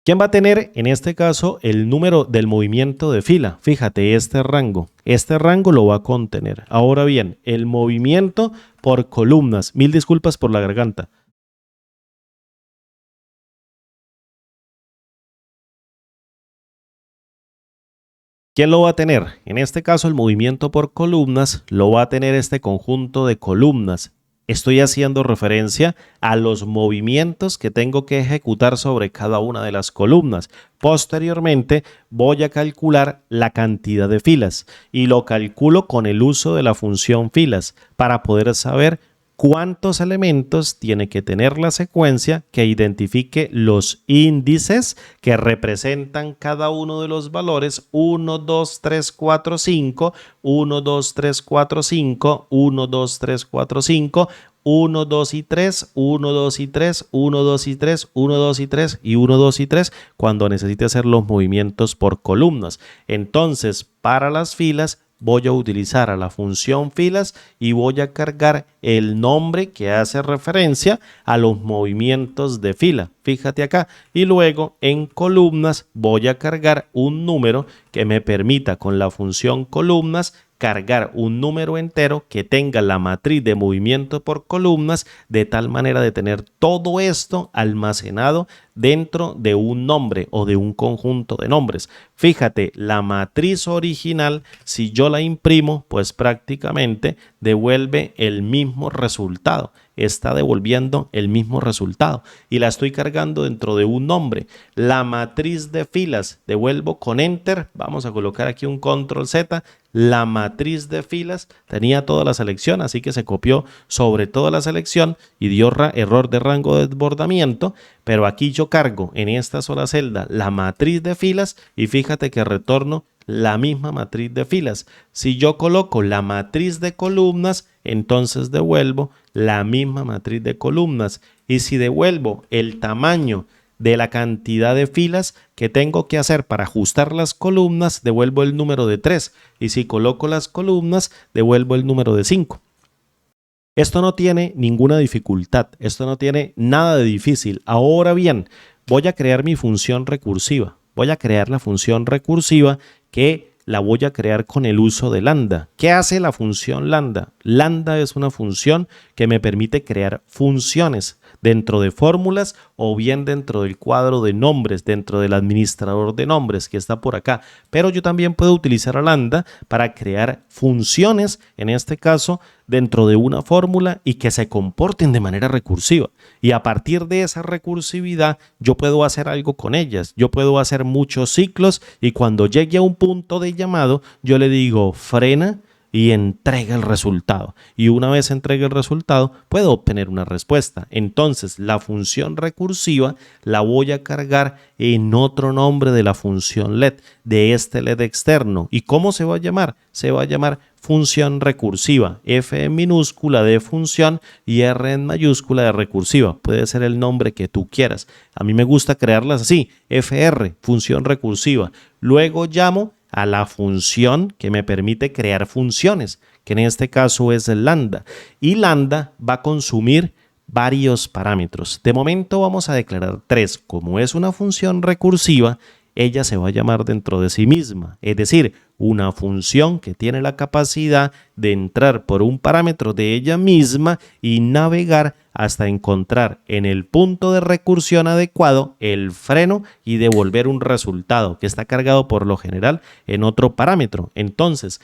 ¿Quién va a tener en este caso el número del movimiento de fila? Fíjate, este rango lo va a contener. Ahora bien, el movimiento por columnas, mil disculpas por la garganta. ¿Quién lo va a tener? En este caso el movimiento por columnas lo va a tener este conjunto de columnas. Estoy haciendo referencia a los movimientos que tengo que ejecutar sobre cada una de las columnas. Posteriormente voy a calcular la cantidad de filas y lo calculo con el uso de la función filas para poder saber cuántos elementos tiene que tener la secuencia que identifique los índices que representan cada uno de los valores 1, 2, 3, 4, 5, 1, 2, 3, 4, 5, 1, 2, 3, 4, 5, 1, 2 y 3, 1, 2 y 3, 1, 2 y 3, 1, 2 y 3 y 1, 2 y 3 cuando necesite hacer los movimientos por columnas. Entonces, para las filas voy a utilizar a la función filas y voy a cargar el nombre que hace referencia a los movimientos de fila. Fíjate acá. Y luego en columnas voy a cargar un número que me permita con la función columnas cargar un número entero que tenga la matriz de movimiento por columnas de tal manera de tener todo esto almacenado dentro de un nombre o de un conjunto de nombres. Fíjate, la matriz original, si yo la imprimo, pues prácticamente devuelve el mismo resultado. Está devolviendo el mismo resultado y la estoy cargando dentro de un nombre. La matriz de filas, devuelvo con Enter, vamos a colocar aquí un Control Z. La matriz de filas tenía toda la selección, así que se copió sobre toda la selección y dio error de rango de desbordamiento, pero aquí yo cargo en esta sola celda la matriz de filas y fíjate que retorno la misma matriz de filas. Si yo coloco la matriz de columnas, entonces devuelvo la misma matriz de columnas. Y si devuelvo el tamaño de la cantidad de filas que tengo que hacer para ajustar las columnas, devuelvo el número de 3. Y si coloco las columnas, devuelvo el número de 5. Esto no tiene ninguna dificultad, esto no tiene nada de difícil. Ahora bien, voy a crear mi función recursiva. Voy a crear la función recursiva que la voy a crear con el uso de lambda. ¿Qué hace la función lambda? Lambda es una función que me permite crear funciones dentro de fórmulas o bien dentro del cuadro de nombres, dentro del administrador de nombres que está por acá. Pero yo también puedo utilizar a lambda para crear funciones, en este caso, dentro de una fórmula y que se comporten de manera recursiva. Y a partir de esa recursividad, yo puedo hacer algo con ellas. Yo puedo hacer muchos ciclos y cuando llegue a un punto de llamado, yo le digo frena y entrega el resultado. Y una vez entregue el resultado, puedo obtener una respuesta. Entonces, la función recursiva la voy a cargar en otro nombre de la función LED, de este LED externo. ¿Y cómo se va a llamar? Se va a llamar función recursiva. F en minúscula de función y R en mayúscula de recursiva. Puede ser el nombre que tú quieras. A mí me gusta crearlas así. FR, función recursiva. Luego llamo a la función que me permite crear funciones, que en este caso es lambda. Y lambda va a consumir varios parámetros. De momento vamos a declarar 3. Como es una función recursiva, ella se va a llamar dentro de sí misma, es decir, una función que tiene la capacidad de entrar por un parámetro de ella misma y navegar hasta encontrar en el punto de recursión adecuado el freno y devolver un resultado que está cargado por lo general en otro parámetro. Entonces,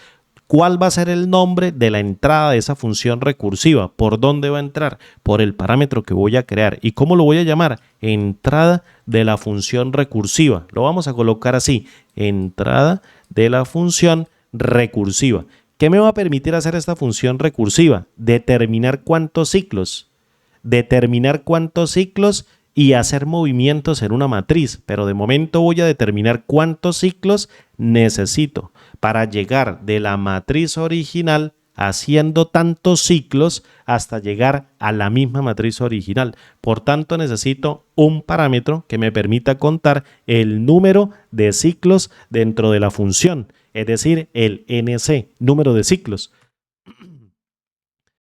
¿cuál va a ser el nombre de la entrada de esa función recursiva? ¿Por dónde va a entrar? Por el parámetro que voy a crear. ¿Y cómo lo voy a llamar? Entrada de la función recursiva. Lo vamos a colocar así. Entrada de la función recursiva. ¿Qué me va a permitir hacer esta función recursiva? Determinar cuántos ciclos. Y hacer movimientos en una matriz. Pero de momento voy a determinar cuántos ciclos necesito para llegar de la matriz original haciendo tantos ciclos hasta llegar a la misma matriz original. Por tanto, necesito un parámetro que me permita contar el número de ciclos dentro de la función, es decir, el NC, número de ciclos.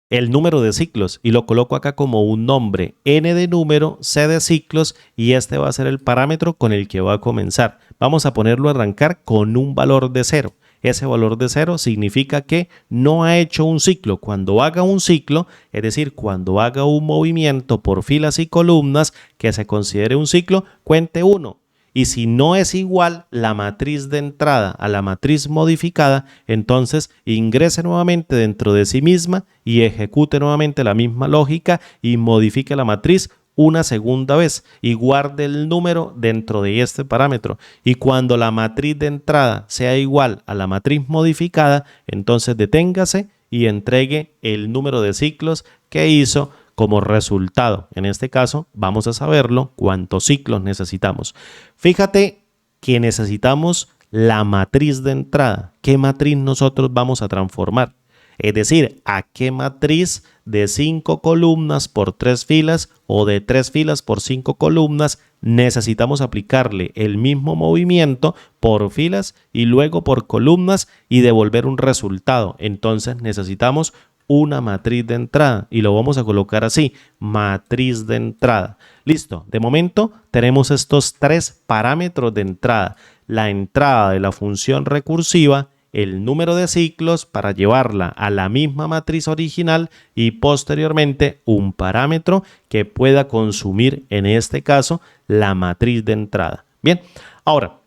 El número de ciclos y lo coloco acá como un nombre, n de número, c de ciclos y este va a ser el parámetro con el que va a comenzar. Vamos a ponerlo a arrancar con un valor de 0. Ese valor de 0 significa que no ha hecho un ciclo. Cuando haga un ciclo, es decir, cuando haga un movimiento por filas y columnas que se considere un ciclo, cuente 1. Y si no es igual la matriz de entrada a la matriz modificada, entonces ingrese nuevamente dentro de sí misma y ejecute nuevamente la misma lógica y modifique la matriz una segunda vez y guarde el número dentro de este parámetro. Y cuando la matriz de entrada sea igual a la matriz modificada, entonces deténgase y entregue el número de ciclos que hizo como resultado. En este caso, vamos a saberlo cuántos ciclos necesitamos. Fíjate que necesitamos la matriz de entrada. ¿Qué matriz nosotros vamos a transformar? Es decir, ¿a qué matriz de 5 columnas por 3 filas o de 3 filas por 5 columnas necesitamos aplicarle el mismo movimiento por filas y luego por columnas y devolver un resultado? Entonces necesitamos una matriz de entrada y lo vamos a colocar así, matriz de entrada. Listo, de momento tenemos estos 3 parámetros de entrada. La entrada de la función recursiva, el número de ciclos para llevarla a la misma matriz original y posteriormente un parámetro que pueda consumir, en este caso, la matriz de entrada. Bien, ahora,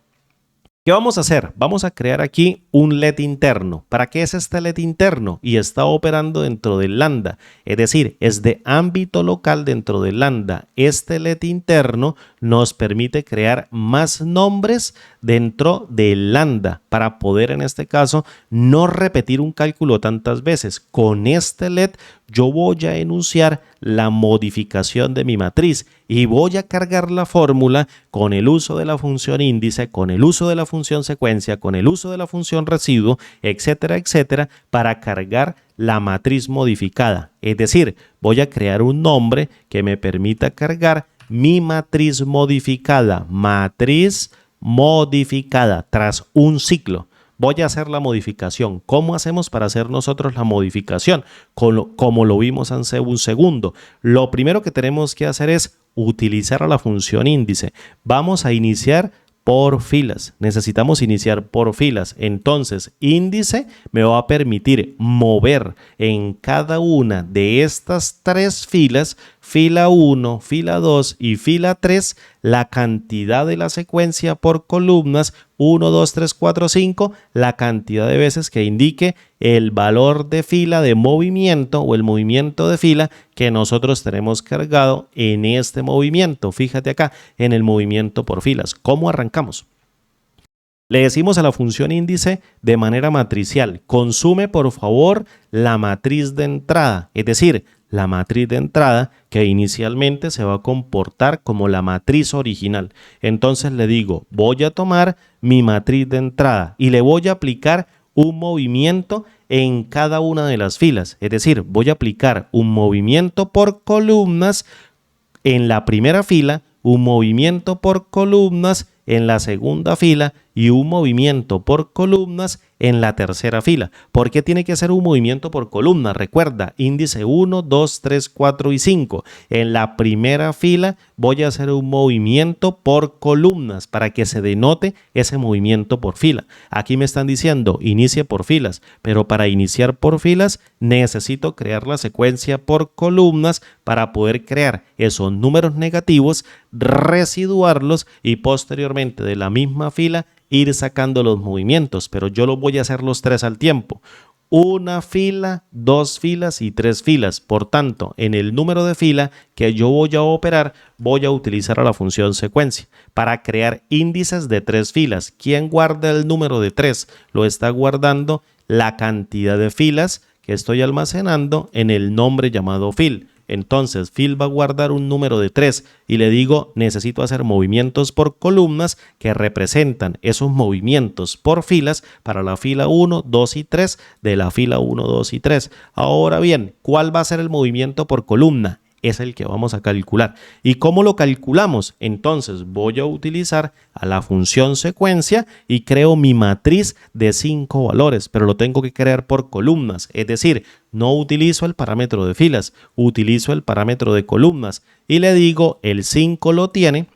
¿qué vamos a hacer? Vamos a crear aquí un LED interno. ¿Para qué es este LED interno? Y está operando dentro del lambda. Es decir, es de ámbito local dentro del lambda. Este LED interno nos permite crear más nombres dentro del lambda para poder, en este caso, no repetir un cálculo tantas veces. Con este LED yo voy a enunciar la modificación de mi matriz y voy a cargar la fórmula con el uso de la función índice, con el uso de la función secuencia, con el uso de la función residuo, etcétera, etcétera, para cargar la matriz modificada. Es decir, voy a crear un nombre que me permita cargar mi matriz modificada tras un ciclo. Voy a hacer la modificación. ¿Cómo hacemos para hacer nosotros la modificación? Como lo vimos hace un segundo. Lo primero que tenemos que hacer es utilizar a la función índice. Vamos a iniciar por filas. Necesitamos iniciar por filas. Entonces, índice me va a permitir mover en cada una de estas tres filas, fila 1, fila 2 y fila 3, la cantidad de la secuencia por columnas 1, 2, 3, 4, 5, la cantidad de veces que indique el valor de fila de movimiento o el movimiento de fila que nosotros tenemos cargado en este movimiento. Fíjate acá en el movimiento por filas. ¿Cómo arrancamos? Le decimos a la función índice de manera matricial: consume por favor la matriz de entrada, es decir, la matriz de entrada que inicialmente se va a comportar como la matriz original. Entonces le digo, voy a tomar mi matriz de entrada y le voy a aplicar un movimiento en cada una de las filas. Es decir, voy a aplicar un movimiento por columnas en la primera fila, un movimiento por columnas en la segunda fila y un movimiento por columnas en la tercera fila. ¿Por qué tiene que ser un movimiento por columna? Recuerda, índice 1, 2, 3, 4 y 5. En la primera fila voy a hacer un movimiento por columnas para que se denote ese movimiento por fila. Aquí me están diciendo inicie por filas, pero para iniciar por filas necesito crear la secuencia por columnas para poder crear esos números negativos, residuarlos y posteriormente de la misma fila ir sacando los movimientos, pero yo los voy a hacer los tres al tiempo. Una fila, dos filas y tres filas. Por tanto, en el número de fila que yo voy a operar, voy a utilizar a la función secuencia para crear índices de tres filas. ¿Quién guarda el número de 3? Lo está guardando la cantidad de filas que estoy almacenando en el nombre llamado fil. Entonces, fil va a guardar un número de 3 y le digo, necesito hacer movimientos por columnas que representan esos movimientos por filas para la fila 1, 2 y 3 de la fila 1, 2 y 3. Ahora bien, ¿cuál va a ser el movimiento por columna? Es el que vamos a calcular. ¿Y cómo lo calculamos? Entonces voy a utilizar a la función secuencia y creo mi matriz de 5 valores, pero lo tengo que crear por columnas. Es decir, no utilizo el parámetro de filas, utilizo el parámetro de columnas y le digo el 5 lo tiene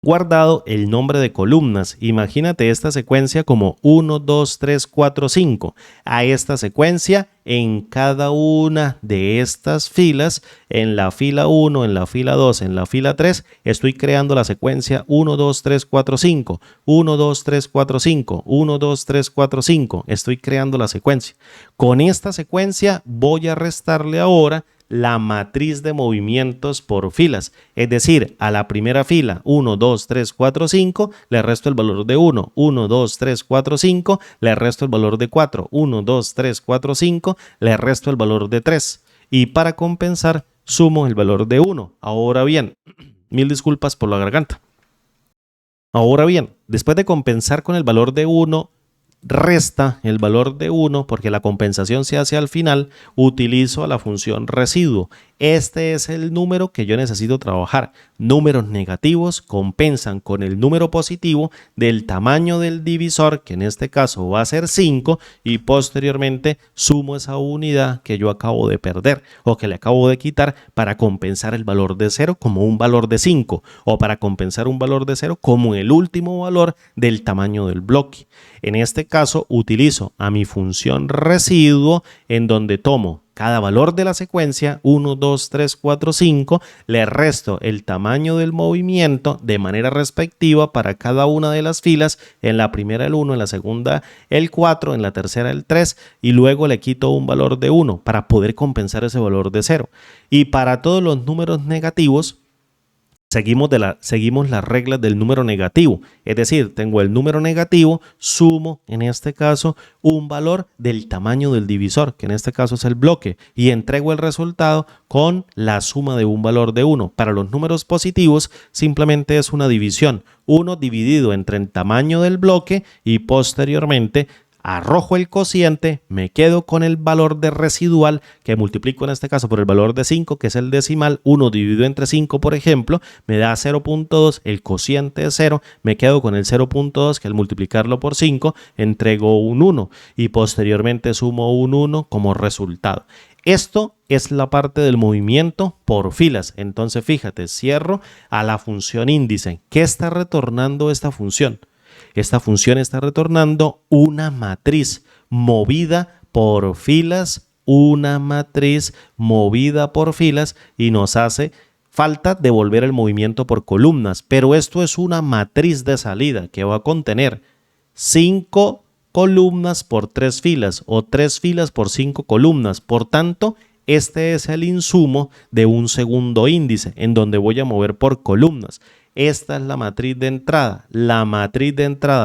guardado el nombre de columnas. Imagínate esta secuencia como 1, 2, 3, 4, 5. A esta secuencia en cada una de estas filas, en la fila 1, en la fila 2, en la fila 3, estoy creando la secuencia 1, 2, 3, 4, 5, 1, 2, 3, 4, 5, 1, 2, 3, 4, 5. Estoy creando la secuencia. Con esta secuencia voy a restarle ahora la matriz de movimientos por filas, es decir, a la primera fila 1, 2, 3, 4, 5, le resto el valor de 1, 1, 2, 3, 4, 5, le resto el valor de 4, 1, 2, 3, 4, 5, le resto el valor de 3 y para compensar sumo el valor de 1. Ahora bien, mil disculpas por la garganta. Ahora bien, después de compensar con el valor de 1, resta el valor de 1 porque la compensación se hace al final, utilizo a la función residuo. Este es el número que yo necesito trabajar. Números negativos compensan con el número positivo del tamaño del divisor, que en este caso va a ser 5, y posteriormente sumo esa unidad que yo acabo de perder o que le acabo de quitar para compensar el valor de 0 como un valor de 5 o para compensar un valor de 0 como el último valor del tamaño del bloque. En este caso utilizo a mi función residuo, en donde tomo cada valor de la secuencia 1, 2, 3, 4, 5, le resto el tamaño del movimiento de manera respectiva para cada una de las filas, en la primera el 1, en la segunda el 4, en la tercera el 3, y luego le quito un valor de 1 para poder compensar ese valor de 0. Y para todos los números negativos, seguimos las reglas del número negativo, es decir, tengo el número negativo, sumo en este caso un valor del tamaño del divisor, que en este caso es el bloque, y entrego el resultado con la suma de un valor de 1. Para los números positivos simplemente es una división, 1 dividido entre el tamaño del bloque y posteriormente arrojo el cociente, me quedo con el valor de residual que multiplico en este caso por el valor de 5, que es el decimal. 1 dividido entre 5, por ejemplo, me da 0.2, el cociente es 0, me quedo con el 0.2 que al multiplicarlo por 5 entrego un 1 y posteriormente sumo un 1 como resultado. Esto es la parte del movimiento por filas. Entonces fíjate, cierro a la función índice. ¿Qué está retornando esta función? Esta función está retornando una matriz movida por filas, una matriz movida por filas, y nos hace falta devolver el movimiento por columnas, pero esto es una matriz de salida que va a contener 5 columnas por 3 filas o 3 filas por 5 columnas. Por tanto, este es el insumo de un segundo índice en donde voy a mover por columnas. Esta es la matriz de entrada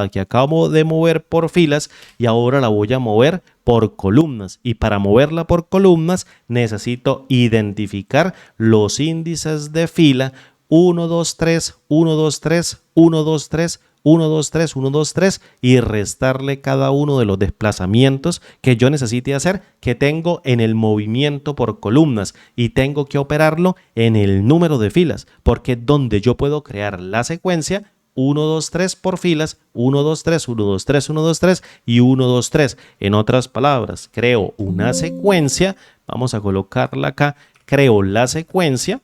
que acabo de mover por filas y ahora la voy a mover por columnas. Y para moverla por columnas necesito identificar los índices de fila 1, 2, 3, 1, 2, 3, 1, 2, 3, 1, 2, 3, 1, 2, 3 y restarle cada uno de los desplazamientos que yo necesite hacer, que tengo en el movimiento por columnas, y tengo que operarlo en el número de filas, porque es donde yo puedo crear la secuencia 1, 2, 3 por filas, 1, 2, 3, 1, 2, 3, 1, 2, 3 y 1, 2, 3. En otras palabras, creo una secuencia, vamos a colocarla acá, creo la secuencia,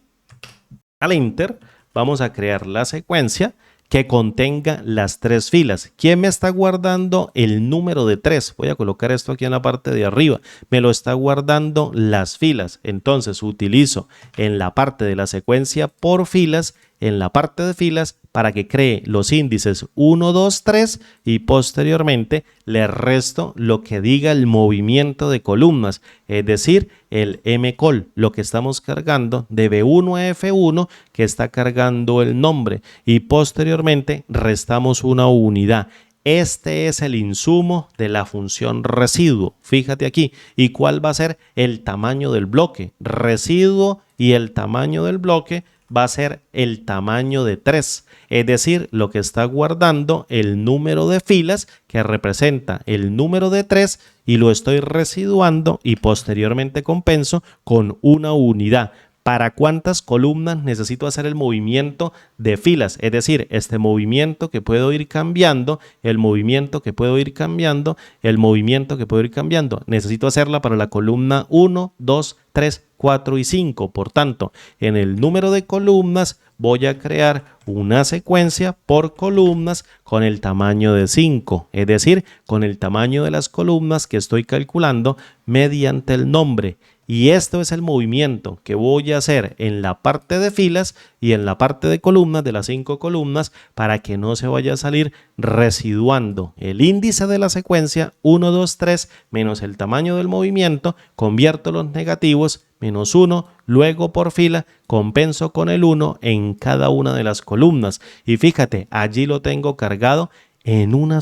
al Enter, vamos a crear la secuencia que contenga las 3 filas. ¿Quién me está guardando el número de 3? Voy a colocar esto aquí en la parte de arriba. Me lo está guardando las filas. Entonces utilizo en la parte de la secuencia por filas, en la parte de filas, para que cree los índices 1, 2, 3 y posteriormente le resto lo que diga el movimiento de columnas, es decir, el mcol, lo que estamos cargando de B1 a F1 que está cargando el nombre, y posteriormente restamos una unidad. Este es el insumo de la función residuo. Fíjate aquí. ¿Y cuál va a ser el tamaño del bloque? Residuo y el tamaño del bloque va a ser el tamaño de 3, es decir, lo que está guardando el número de filas que representa el número de 3 y lo estoy residuando y posteriormente compenso con una unidad. ¿Para cuántas columnas necesito hacer el movimiento de filas? Es decir, este movimiento que puedo ir cambiando, el movimiento que puedo ir cambiando, el movimiento que puedo ir cambiando. Necesito hacerla para la columna 1, 2, 3, 4 y 5. Por tanto, en el número de columnas voy a crear una secuencia por columnas con el tamaño de 5, es decir, con el tamaño de las columnas que estoy calculando mediante el nombre. Y esto es el movimiento que voy a hacer en la parte de filas y en la parte de columnas, de las 5 columnas, para que no se vaya a salir residuando el índice de la secuencia 1, 2, 3 menos el tamaño del movimiento, convierto los negativos, menos 1, luego por fila compenso con el 1 en cada una de las columnas. Y fíjate, allí lo tengo cargado en un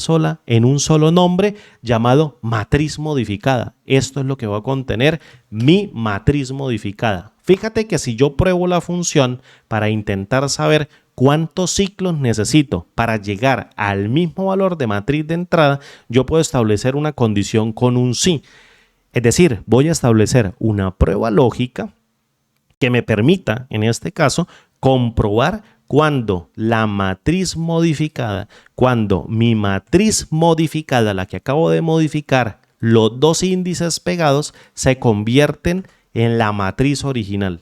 solo nombre llamado matriz modificada. Esto es lo que va a contener mi matriz modificada. Fíjate que si yo pruebo la función para intentar saber cuántos ciclos necesito para llegar al mismo valor de matriz de entrada, yo puedo establecer una condición con un sí. Es decir, voy a establecer una prueba lógica que me permita, en este caso, comprobar cuando la matriz modificada, cuando mi matriz modificada, la que acabo de modificar, los dos índices pegados se convierten en la matriz original.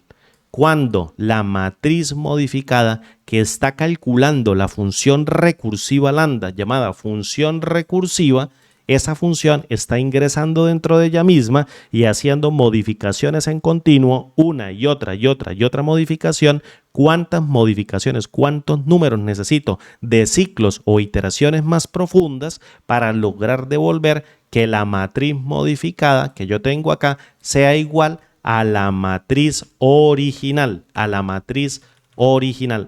Cuando la matriz modificada que está calculando la función recursiva lambda, llamada función recursiva, esa función está ingresando dentro de ella misma y haciendo modificaciones en continuo, una y otra y otra y otra modificación. ¿Cuántas modificaciones, cuántos números necesito de ciclos o iteraciones más profundas para lograr devolver que la matriz modificada que yo tengo acá sea igual a la matriz original,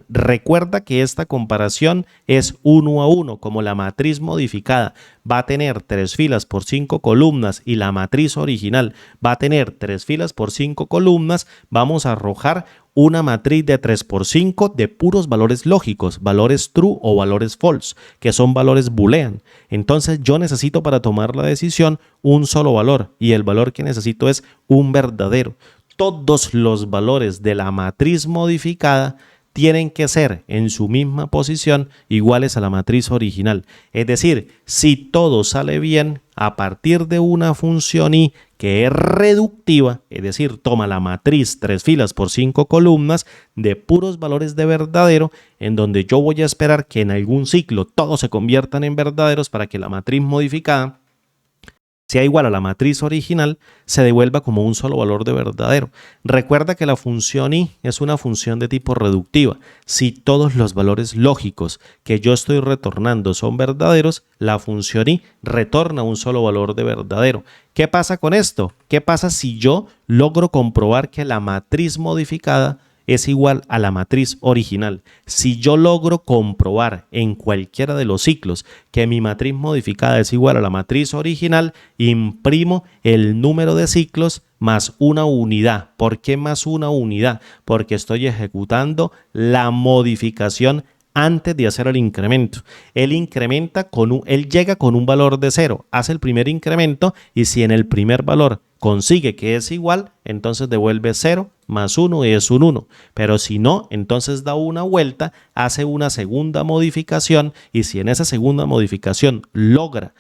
Recuerda que esta comparación es 1 a 1, como la matriz modificada va a tener 3 filas por 5 columnas y la matriz original va a tener 3 filas por 5 columnas, vamos a arrojar una matriz de 3 por 5 de puros valores lógicos, valores true o valores false, que son valores boolean. Entonces yo necesito para tomar la decisión un solo valor y el valor que necesito es un verdadero. Todos los valores de la matriz modificada tienen que ser en su misma posición iguales a la matriz original. Es decir, si todo sale bien a partir de una función i que es reductiva, es decir, toma la matriz 3 filas por 5 columnas de puros valores de verdadero, en donde yo voy a esperar que en algún ciclo todos se conviertan en verdaderos para que la matriz modificada sea igual a la matriz original, se devuelva como un solo valor de verdadero. Recuerda que la función i es una función de tipo reductiva. Si todos los valores lógicos que yo estoy retornando son verdaderos, la función i retorna un solo valor de verdadero. ¿Qué pasa con esto? ¿Qué pasa si yo logro comprobar que la matriz modificada es igual a la matriz original? Si yo logro comprobar en cualquiera de los ciclos que mi matriz modificada es igual a la matriz original, imprimo el número de ciclos más una unidad. ¿Por qué más una unidad? Porque estoy ejecutando la modificación antes de hacer el incremento. Él llega con un valor de 0, hace el primer incremento y si en el primer valor consigue que es igual, entonces devuelve 0 más 1 y es un 1. Pero si no, entonces da una vuelta, hace una segunda modificación y si en esa segunda modificación logra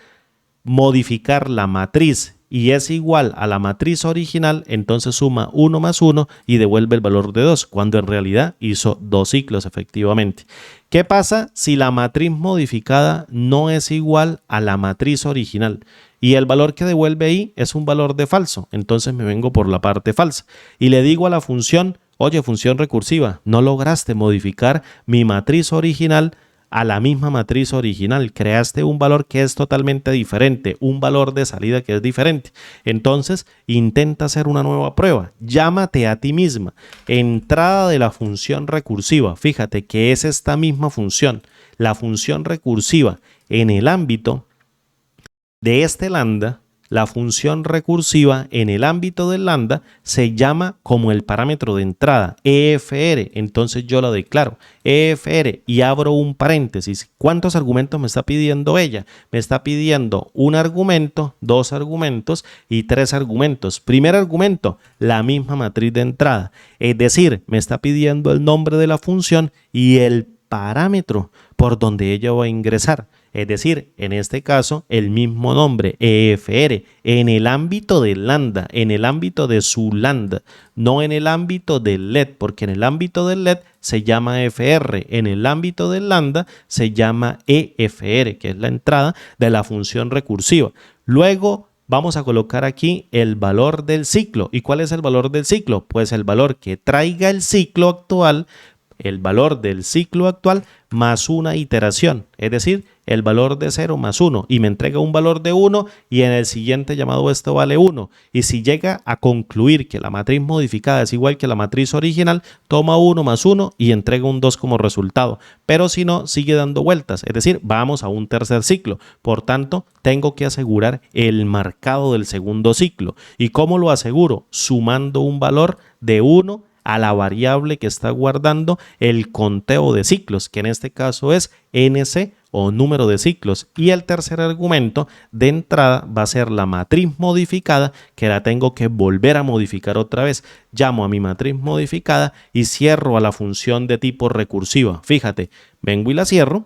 modificar la matriz y es igual a la matriz original, entonces suma 1 más 1 y devuelve el valor de 2, cuando en realidad hizo 2 ciclos efectivamente. ¿Qué pasa si la matriz modificada no es igual a la matriz original? Y el valor que devuelve i es un valor de falso, entonces me vengo por la parte falsa y le digo a la función, oye, función recursiva, no lograste modificar mi matriz original a la misma matriz original, creaste un valor que es totalmente diferente, un valor de salida que es diferente. Entonces intenta hacer una nueva prueba, llámate a ti misma, entrada de la función recursiva, fíjate que es esta misma función, la función recursiva en el ámbito de este lambda. La función recursiva en el ámbito del lambda se llama como el parámetro de entrada, EFR. Entonces yo lo declaro, EFR, y abro un paréntesis. ¿Cuántos argumentos me está pidiendo ella? Me está pidiendo un argumento, 2 argumentos y 3 argumentos. Primer argumento, la misma matriz de entrada. Es decir, me está pidiendo el nombre de la función y el parámetro por donde ella va a ingresar. Es decir, en este caso, el mismo nombre, EFR, en el ámbito del lambda, en el ámbito de su lambda, no en el ámbito del LED, porque en el ámbito del LED se llama FR, en el ámbito del lambda se llama EFR, que es la entrada de la función recursiva. Luego vamos a colocar aquí el valor del ciclo. ¿Y cuál es el valor del ciclo? Pues el valor que traiga el ciclo actual, el valor del ciclo actual más una iteración, es decir, el valor de 0 más 1 y me entrega un valor de 1 y en el siguiente llamado esto vale 1 y si llega a concluir que la matriz modificada es igual que la matriz original, toma 1 más 1 y entrega un 2 como resultado, pero si no, sigue dando vueltas, es decir, vamos a un tercer ciclo, por tanto, tengo que asegurar el marcado del segundo ciclo. ¿Y cómo lo aseguro? Sumando un valor de 1 a la variable que está guardando el conteo de ciclos, que en este caso es NC o número de ciclos. Y el tercer argumento de entrada va a ser la matriz modificada, que la tengo que volver a modificar otra vez. Llamo a mi matriz modificada y cierro a la función de tipo recursiva. Fíjate, vengo y la cierro.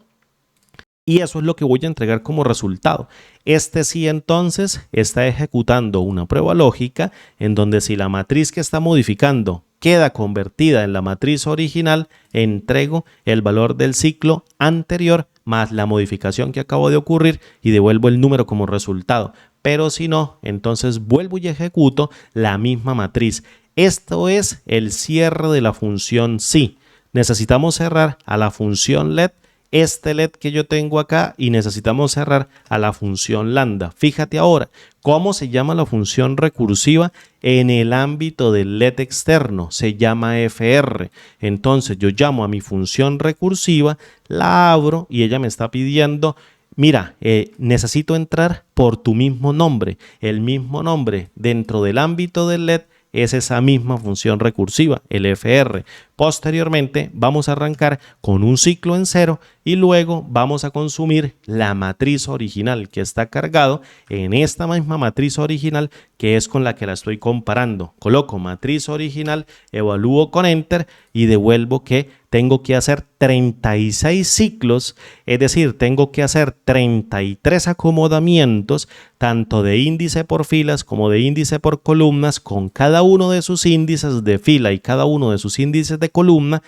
Y eso es lo que voy a entregar como resultado. Este sí entonces está ejecutando una prueba lógica en donde si la matriz que está modificando queda convertida en la matriz original, entrego el valor del ciclo anterior más la modificación que acabo de ocurrir y devuelvo el número como resultado. Pero si no, entonces vuelvo y ejecuto la misma matriz. Esto es el cierre de la función sí. Necesitamos cerrar a la función let, este let que yo tengo acá, y necesitamos cerrar a la función lambda. Fíjate ahora, ¿cómo se llama la función recursiva en el ámbito del let externo? Se llama fr. Entonces yo llamo a mi función recursiva, la abro y ella me está pidiendo, mira, necesito entrar por tu mismo nombre. El mismo nombre dentro del ámbito del let es esa misma función recursiva, el fr. Posteriormente vamos a arrancar con un ciclo en cero y luego vamos a consumir la matriz original que está cargado en esta misma matriz original que es con la que la estoy comparando. Coloco matriz original, evalúo con enter y devuelvo que tengo que hacer 36 ciclos, es decir, tengo que hacer 33 acomodamientos, tanto de índice por filas como de índice por columnas, con cada uno de sus índices de fila y cada uno de sus índices de columna,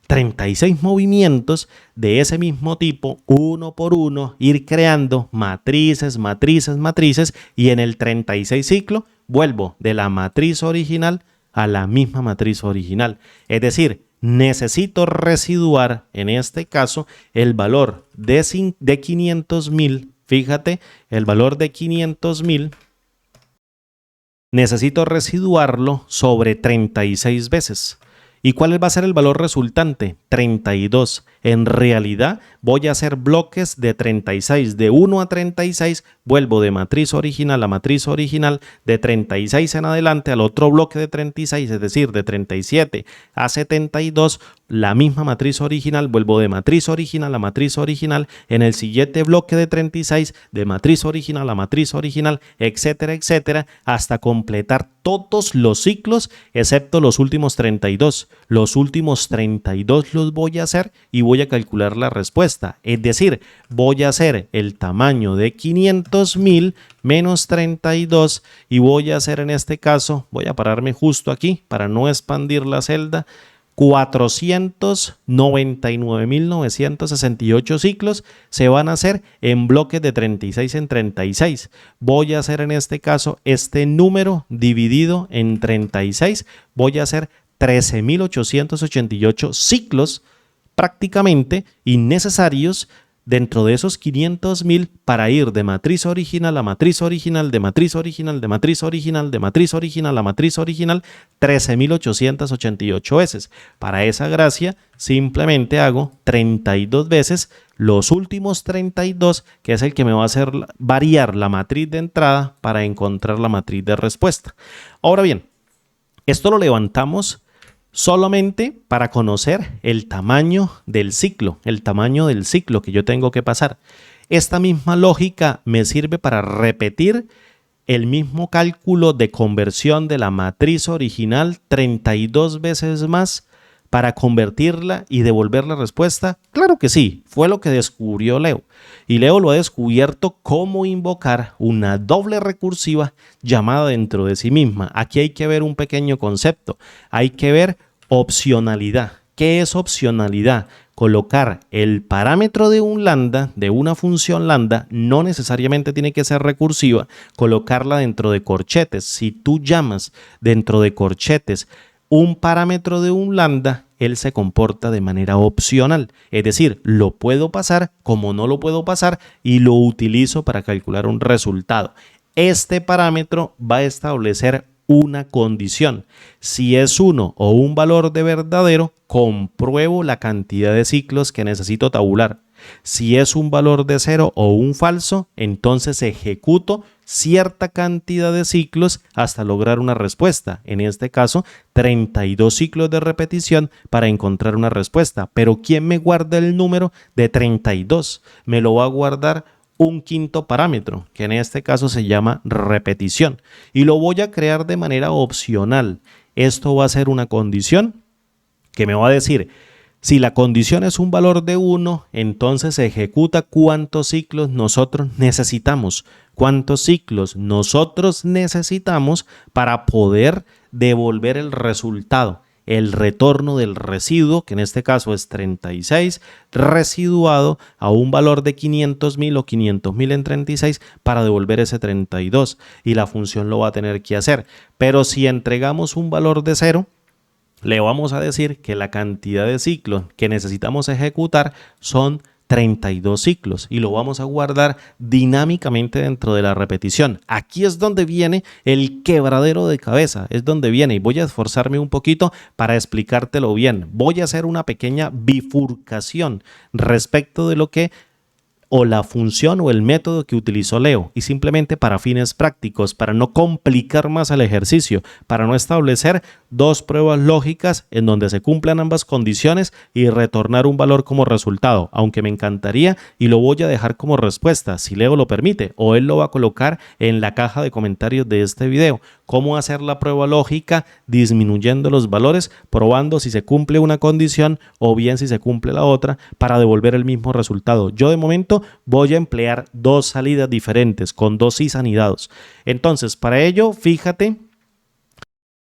36 movimientos de ese mismo tipo, uno por uno, ir creando matrices, matrices, matrices, y en el 36 ciclo vuelvo de la matriz original a la misma matriz original. Es decir, necesito residuar en este caso el valor de 500.000. Fíjate, el valor de 500.000 necesito residuarlo sobre 36 veces. ¿Y cuál va a ser el valor resultante? 32. En realidad voy a hacer bloques de 36. De 1 a 36 vuelvo de matriz original a matriz original. De 36 en adelante al otro bloque de 36, es decir, de 37 a 72, la misma matriz original. Vuelvo de matriz original a matriz original. En el siguiente bloque de 36, de matriz original a matriz original, etcétera, etcétera, hasta completar todos los ciclos excepto los últimos 32. Los últimos 32 los voy a hacer y voy a calcular la respuesta. Es decir, voy a hacer el tamaño de 500.000 menos 32 y voy a hacer en este caso, voy a pararme justo aquí para no expandir la celda, 499.968 ciclos se van a hacer en bloques de 36 en 36. Voy a hacer en este caso este número dividido en 36. Voy a hacer 13.888 ciclos prácticamente innecesarios dentro de esos 500.000 para ir de matriz original a matriz original, de matriz original, de matriz original, de matriz original a matriz original, 13.888 veces. Para esa gracia simplemente hago 32 veces los últimos 32, que es el que me va a hacer variar la matriz de entrada para encontrar la matriz de respuesta. Ahora bien, esto lo levantamos solamente para conocer el tamaño del ciclo que yo tengo que pasar. Esta misma lógica me sirve para repetir el mismo cálculo de conversión de la matriz original 32 veces más para convertirla y devolver la respuesta. Claro que sí, fue lo que descubrió Leo. Y Leo lo ha descubierto cómo invocar una doble recursiva llamada dentro de sí misma. Aquí hay que ver un pequeño concepto. Hay que ver opcionalidad. ¿Qué es opcionalidad? Colocar el parámetro de un lambda, de una función lambda, no necesariamente tiene que ser recursiva, colocarla dentro de corchetes. Si tú llamas dentro de corchetes un parámetro de un lambda, él se comporta de manera opcional. Es decir, lo puedo pasar como no lo puedo pasar y lo utilizo para calcular un resultado. Este parámetro va a establecer una condición. Si es 1 o un valor de verdadero, compruebo la cantidad de ciclos que necesito tabular. Si es un valor de 0 o un falso, entonces ejecuto cierta cantidad de ciclos hasta lograr una respuesta. En este caso, 32 ciclos de repetición para encontrar una respuesta. Pero ¿quién me guarda el número de 32? Me lo va a guardar un quinto parámetro, que en este caso se llama repetición. Y lo voy a crear de manera opcional. Esto va a ser una condición que me va a decir, si la condición es un valor de 1, entonces ejecuta cuántos ciclos nosotros necesitamos. Cuántos ciclos nosotros necesitamos para poder devolver el resultado, el retorno del residuo, que en este caso es 36, residuado a un valor de 500.000 o 500.000 en 36 para devolver ese 32. Y la función lo va a tener que hacer. Pero si entregamos un valor de 0, le vamos a decir que la cantidad de ciclos que necesitamos ejecutar son 32 ciclos y lo vamos a guardar dinámicamente dentro de la repetición. Aquí es donde viene el quebradero de cabeza, es donde viene, y voy a esforzarme un poquito para explicártelo bien. Voy a hacer una pequeña bifurcación respecto de lo que o la función o el método que utilizó Leo, y simplemente para fines prácticos, para no complicar más el ejercicio, para no establecer dos pruebas lógicas en donde se cumplan ambas condiciones y retornar un valor como resultado, aunque me encantaría y lo voy a dejar como respuesta si Leo lo permite, o él lo va a colocar en la caja de comentarios de este video. Cómo hacer la prueba lógica disminuyendo los valores, probando si se cumple una condición o bien si se cumple la otra para devolver el mismo resultado. Yo de momento voy a emplear dos salidas diferentes con dos sís anidados. Entonces, para ello, fíjate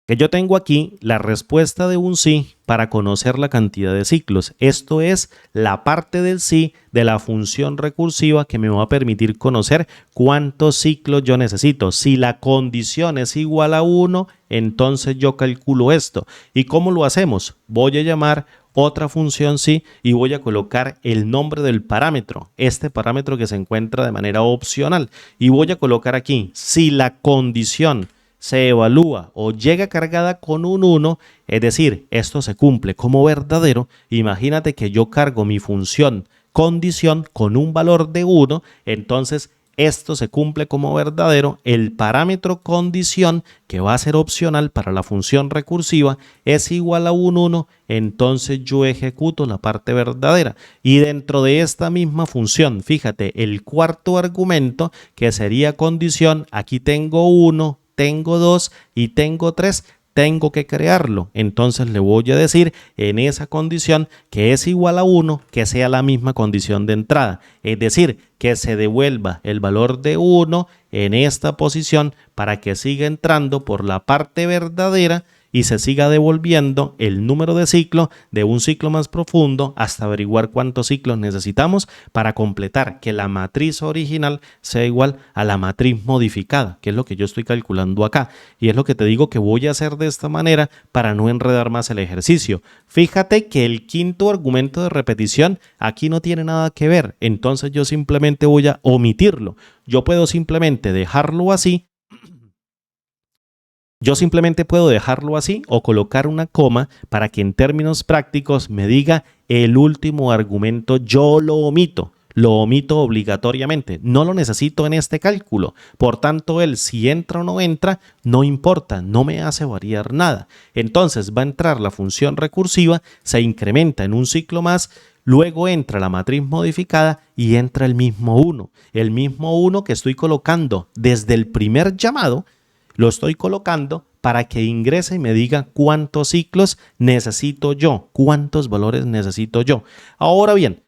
que yo tengo aquí la respuesta de un sí para conocer la cantidad de ciclos. Esto es la parte del sí de la función recursiva que me va a permitir conocer cuántos ciclos yo necesito. Si la condición es igual a 1, entonces yo calculo esto. ¿Y cómo lo hacemos? Voy a llamar otra función sí y voy a colocar el nombre del parámetro, este parámetro que se encuentra de manera opcional, y voy a colocar aquí, si la condición se evalúa o llega cargada con un 1, es decir, esto se cumple como verdadero. Imagínate que yo cargo mi función condición con un valor de 1, entonces esto se cumple como verdadero. El parámetro condición, que va a ser opcional para la función recursiva, es igual a un 1, entonces yo ejecuto la parte verdadera. Y dentro de esta misma función, fíjate, el cuarto argumento, que sería condición, aquí tengo 1, tengo 2 y tengo 3, tengo que crearlo. Entonces le voy a decir en esa condición que es igual a 1, que sea la misma condición de entrada. Es decir, que se devuelva el valor de 1 en esta posición para que siga entrando por la parte verdadera y se siga devolviendo el número de ciclo de un ciclo más profundo hasta averiguar cuántos ciclos necesitamos para completar que la matriz original sea igual a la matriz modificada, que es lo que yo estoy calculando acá. Y es lo que te digo que voy a hacer de esta manera para no enredar más el ejercicio. Fíjate que el quinto argumento de repetición aquí no tiene nada que ver, entonces yo simplemente voy a omitirlo. Yo puedo simplemente dejarlo así. Yo simplemente puedo dejarlo así o colocar una coma para que en términos prácticos me diga el último argumento. Yo lo omito obligatoriamente. No lo necesito en este cálculo. Por tanto, él si entra o no entra, no importa, no me hace variar nada. Entonces va a entrar la función recursiva, se incrementa en un ciclo más. Luego entra la matriz modificada y entra el mismo 1. El mismo 1 que estoy colocando desde el primer llamado, lo estoy colocando para que ingrese y me diga cuántos ciclos necesito yo, cuántos valores necesito yo. Ahora bien,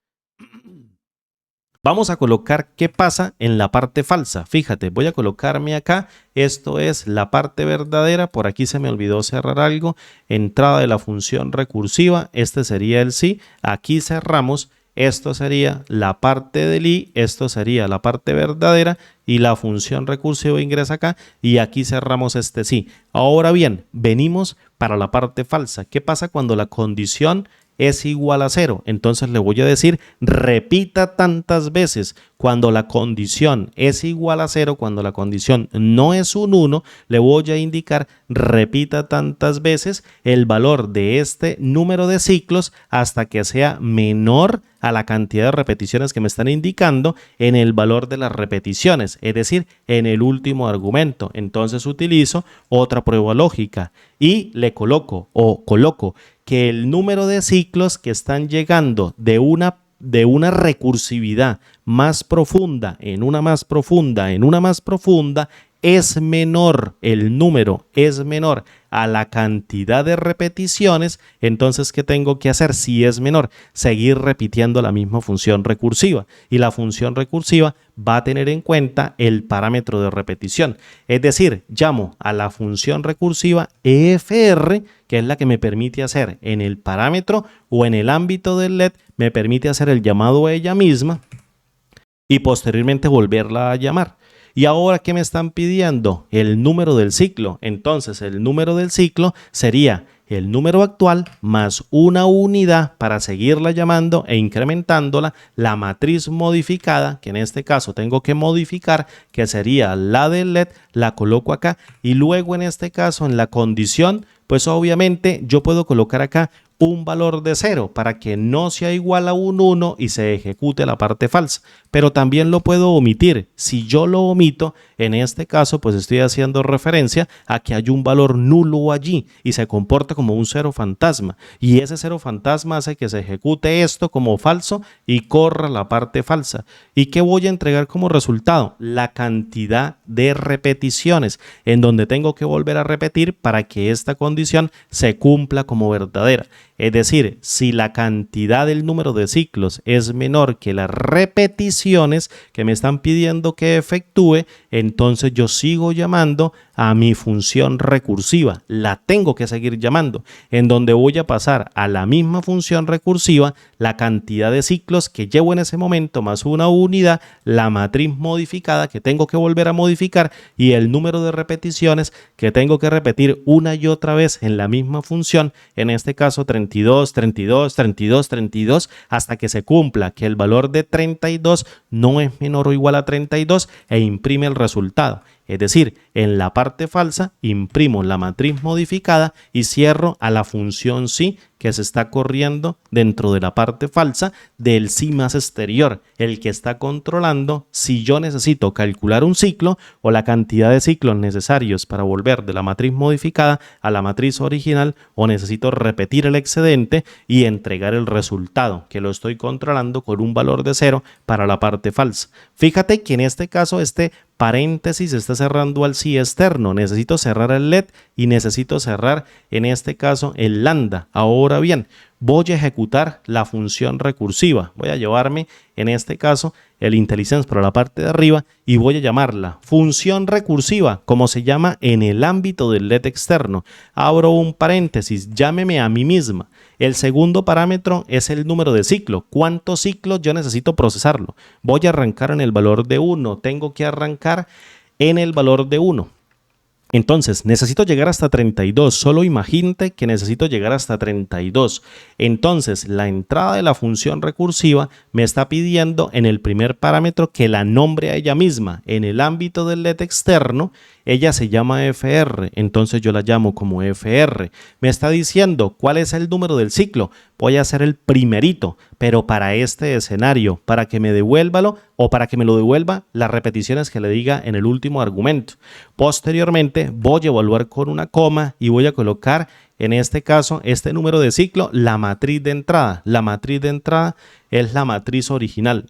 vamos a colocar qué pasa en la parte falsa. Fíjate, voy a colocarme acá. Esto es la parte verdadera. Por aquí se me olvidó cerrar algo. Entrada de la función recursiva. Este sería el sí. Aquí cerramos. Esto sería la parte del i, esto sería la parte verdadera y la función recursiva ingresa acá y aquí cerramos este sí. Ahora bien, venimos para la parte falsa. ¿Qué pasa cuando la condición es igual a 0. Entonces le voy a decir repita tantas veces. Cuando la condición es igual a 0, cuando la condición no es un 1, le voy a indicar repita tantas veces el valor de este número de ciclos hasta que sea menor a la cantidad de repeticiones que me están indicando en el valor de las repeticiones, es decir, en el último argumento. Entonces utilizo otra prueba lógica y le coloco que el número de ciclos que están llegando de una recursividad más profunda en una más profunda en una más profunda es menor, el número es menor a la cantidad de repeticiones. Entonces, ¿qué tengo que hacer? Si es menor, seguir repitiendo la misma función recursiva, y la función recursiva va a tener en cuenta el parámetro de repetición. Es decir, llamo a la función recursiva EFR, que es la que me permite hacer en el parámetro o en el ámbito del LED, me permite hacer el llamado a ella misma y posteriormente volverla a llamar. Y ahora, ¿qué me están pidiendo? El número del ciclo. Entonces, el número del ciclo sería el número actual más una unidad para seguirla llamando e incrementándola, la matriz modificada, que en este caso tengo que modificar, que sería la del LED, la coloco acá, y luego en este caso en la condición, pues obviamente yo puedo colocar acá un valor de 0 para que no sea igual a un 1 y se ejecute la parte falsa, pero también lo puedo omitir. Si yo lo omito, en este caso pues estoy haciendo referencia a que hay un valor nulo allí y se comporta como un 0 fantasma, y ese 0 fantasma hace que se ejecute esto como falso y corra la parte falsa. ¿Y qué voy a entregar como resultado? La cantidad de repeticiones en donde tengo que volver a repetir para que esta condición se cumpla como verdadera. Es decir, si la cantidad del número de ciclos es menor que las repeticiones que me están pidiendo que efectúe, entonces yo sigo llamando a mi función recursiva. La tengo que seguir llamando, en donde voy a pasar a la misma función recursiva la cantidad de ciclos que llevo en ese momento más una unidad, la matriz modificada que tengo que volver a modificar y el número de repeticiones que tengo que repetir una y otra vez en la misma función, en este caso 32, 32, 32, 32, hasta que se cumpla que el valor de 32 no es menor o igual a 32 e imprime el resultado. Es decir, en la parte falsa imprimo la matriz modificada y cierro a la función sí que se está corriendo dentro de la parte falsa del sí más exterior, el que está controlando si yo necesito calcular un ciclo o la cantidad de ciclos necesarios para volver de la matriz modificada a la matriz original, o necesito repetir el excedente y entregar el resultado, que lo estoy controlando con un valor de 0 para la parte falsa. Fíjate que en este caso este paréntesis está cerrando al sí externo. Necesito cerrar el LED y necesito cerrar en este caso el lambda. Ahora bien, voy a ejecutar la función recursiva. Voy a llevarme en este caso el IntelliSense para la parte de arriba y voy a llamarla función recursiva, como se llama en el ámbito del LED externo. Abro un paréntesis, llámeme a mí misma. El segundo parámetro es el número de ciclo. ¿Cuántos ciclos yo necesito procesarlo? Voy a arrancar en el valor de 1. Tengo que arrancar en el valor de 1. Entonces, necesito llegar hasta 32. Solo imagínate que necesito llegar hasta 32. Entonces, la entrada de la función recursiva me está pidiendo en el primer parámetro que la nombre a ella misma. En el ámbito del LED externo, ella se llama FR. Entonces, yo la llamo como FR. Me está diciendo cuál es el número del ciclo. Voy a hacer el primerito, pero para este escenario, para que me devuélvalo o para que me lo devuelva las repeticiones que le diga en el último argumento. Posteriormente voy a evaluar con una coma y voy a colocar en este caso este número de ciclo, la matriz de entrada. La matriz de entrada es la matriz original.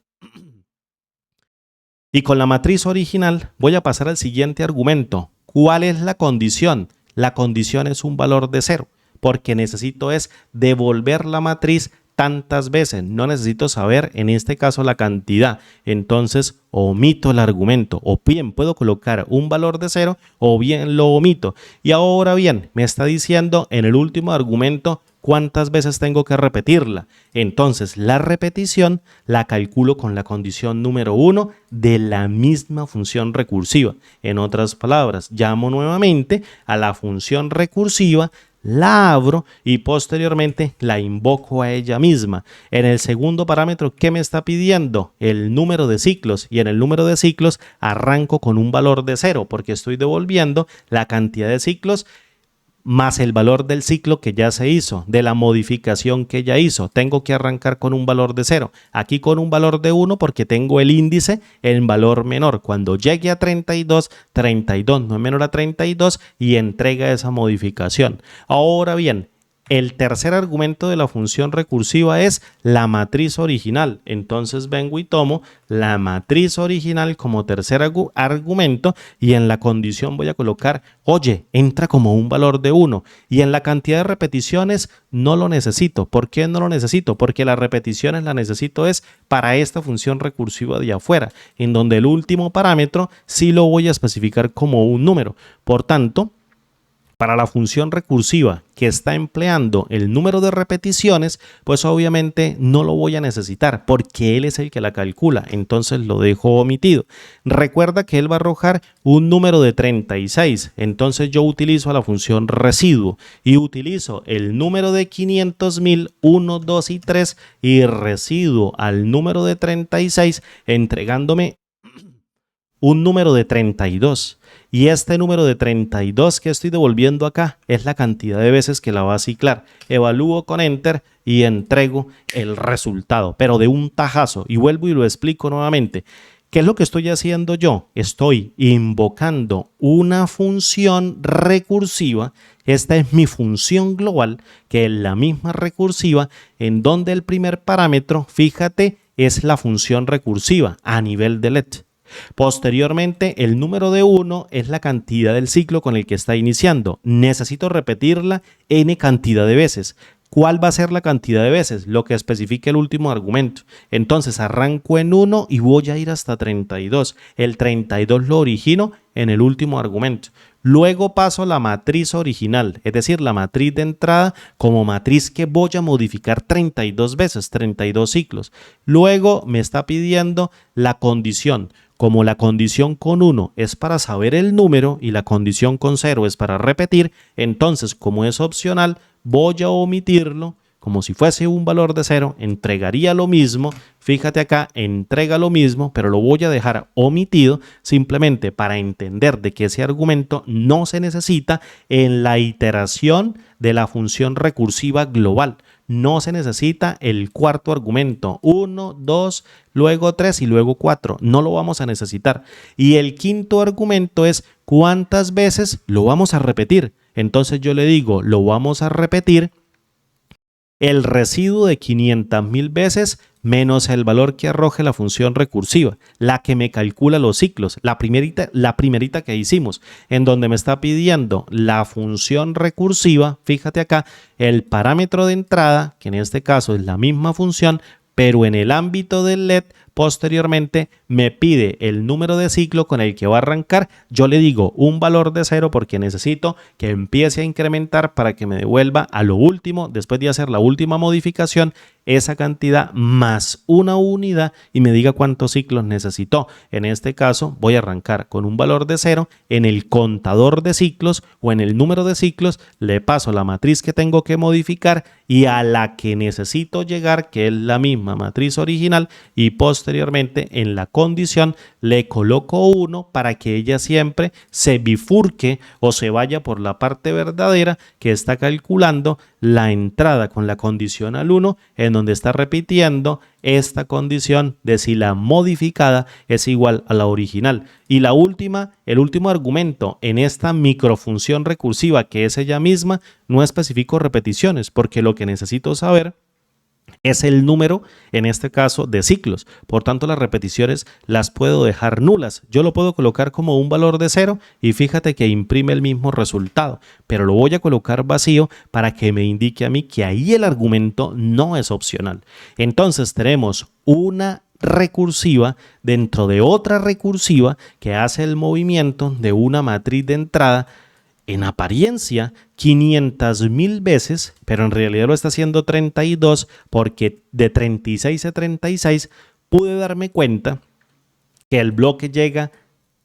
Y con la matriz original voy a pasar al siguiente argumento. ¿Cuál es la condición? La condición es un valor de 0. Porque necesito es devolver la matriz tantas veces, no necesito saber en este caso la cantidad. Entonces omito el argumento, o bien puedo colocar un valor de 0 o bien lo omito. Y ahora bien, me está diciendo en el último argumento cuántas veces tengo que repetirla. Entonces la repetición la calculo con la condición número 1 de la misma función recursiva. En otras palabras, llamo nuevamente a la función recursiva la abro y posteriormente la invoco a ella misma. En el segundo parámetro, ¿qué me está pidiendo? El número de ciclos, y en el número de ciclos arranco con un valor de 0 porque estoy devolviendo la cantidad de ciclos más el valor del ciclo que ya se hizo, de la modificación que ya hizo. Tengo que arrancar con un valor de 0. Aquí con un valor de 1 porque tengo el índice en valor menor. Cuando llegue a 32, 32 no es menor a 32 y entrega esa modificación. Ahora bien, el tercer argumento de la función recursiva es la matriz original. Entonces vengo y tomo la matriz original como tercer argumento y en la condición voy a colocar, oye, entra como un valor de 1. Y en la cantidad de repeticiones no lo necesito. ¿Por qué no lo necesito? Porque las repeticiones las necesito es para esta función recursiva de afuera, en donde el último parámetro sí lo voy a especificar como un número. Por tanto, para la función recursiva que está empleando el número de repeticiones, pues obviamente no lo voy a necesitar porque él es el que la calcula, entonces lo dejo omitido. Recuerda que él va a arrojar un número de 36, entonces yo utilizo a la función residuo y utilizo el número de 500.000, 1, 2 y 3 y residuo al número de 36 entregándome un número de 32. Y este número de 32 que estoy devolviendo acá es la cantidad de veces que la va a ciclar. Evalúo con Enter y entrego el resultado, pero de un tajazo. Y vuelvo y lo explico nuevamente. ¿Qué es lo que estoy haciendo yo? Estoy invocando una función recursiva. Esta es mi función global, que es la misma recursiva, en donde el primer parámetro, fíjate, es la función recursiva a nivel de let. Posteriormente, el número de 1 es la cantidad del ciclo con el que está iniciando. Necesito repetirla n cantidad de veces. ¿Cuál va a ser la cantidad de veces? Lo que especifica el último argumento. Entonces arranco en 1 y voy a ir hasta 32. El 32 lo origino en el último argumento. Luego paso a la matriz original, es decir, la matriz de entrada como matriz que voy a modificar 32 veces, 32 ciclos. Luego me está pidiendo la condición. Como la condición con 1 es para saber el número y la condición con 0 es para repetir, entonces como es opcional, voy a omitirlo. Como si fuese un valor de 0, entregaría lo mismo. Fíjate acá, entrega lo mismo, pero lo voy a dejar omitido simplemente para entender de que ese argumento no se necesita en la iteración de la función recursiva global. No se necesita el cuarto argumento, 1, 2, luego 3 y luego 4. No lo vamos a necesitar. Y el quinto argumento es cuántas veces lo vamos a repetir. Entonces yo le digo, lo vamos a repetir el residuo de 500.000 veces menos el valor que arroje la función recursiva, la que me calcula los ciclos, la primerita que hicimos, en donde me está pidiendo la función recursiva, fíjate acá, el parámetro de entrada, que en este caso es la misma función, pero en el ámbito del let, posteriormente me pide el número de ciclo con el que va a arrancar. Yo le digo un valor de 0 porque necesito que empiece a incrementar para que me devuelva a lo último, después de hacer la última modificación, esa cantidad más una unidad y me diga cuántos ciclos necesitó. En este caso voy a arrancar con un valor de 0. En el contador de ciclos o en el número de ciclos le paso la matriz que tengo que modificar y a la que necesito llegar, que es la misma matriz original, y posteriormente en la condición le coloco 1 para que ella siempre se bifurque o se vaya por la parte verdadera que está calculando la entrada con la condicional 1, en donde está repitiendo esta condición de si la modificada es igual a la original. Y la última, el último argumento en esta microfunción recursiva, que es ella misma, no especifico repeticiones porque lo que necesito saber es el número, en este caso, de ciclos. Por tanto, las repeticiones las puedo dejar nulas. Yo lo puedo colocar como un valor de 0 y fíjate que imprime el mismo resultado, pero lo voy a colocar vacío para que me indique a mí que ahí el argumento no es opcional. Entonces tenemos una recursiva dentro de otra recursiva que hace el movimiento de una matriz de entrada en apariencia 500.000 veces, pero en realidad lo está haciendo 32 porque de 36 a 36 pude darme cuenta que el bloque llega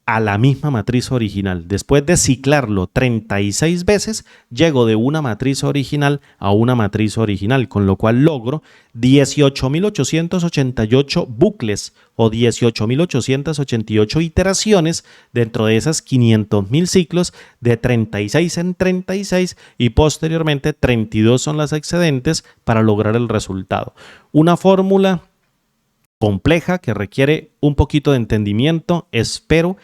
a la misma matriz original. Después de ciclarlo 36 veces, llego de una matriz original a una matriz original, con lo cual logro 18.888 bucles o 18.888 iteraciones dentro de esas 500.000 ciclos de 36 en 36 y posteriormente 32 son las excedentes para lograr el resultado. Una fórmula compleja que requiere un poquito de entendimiento. Espero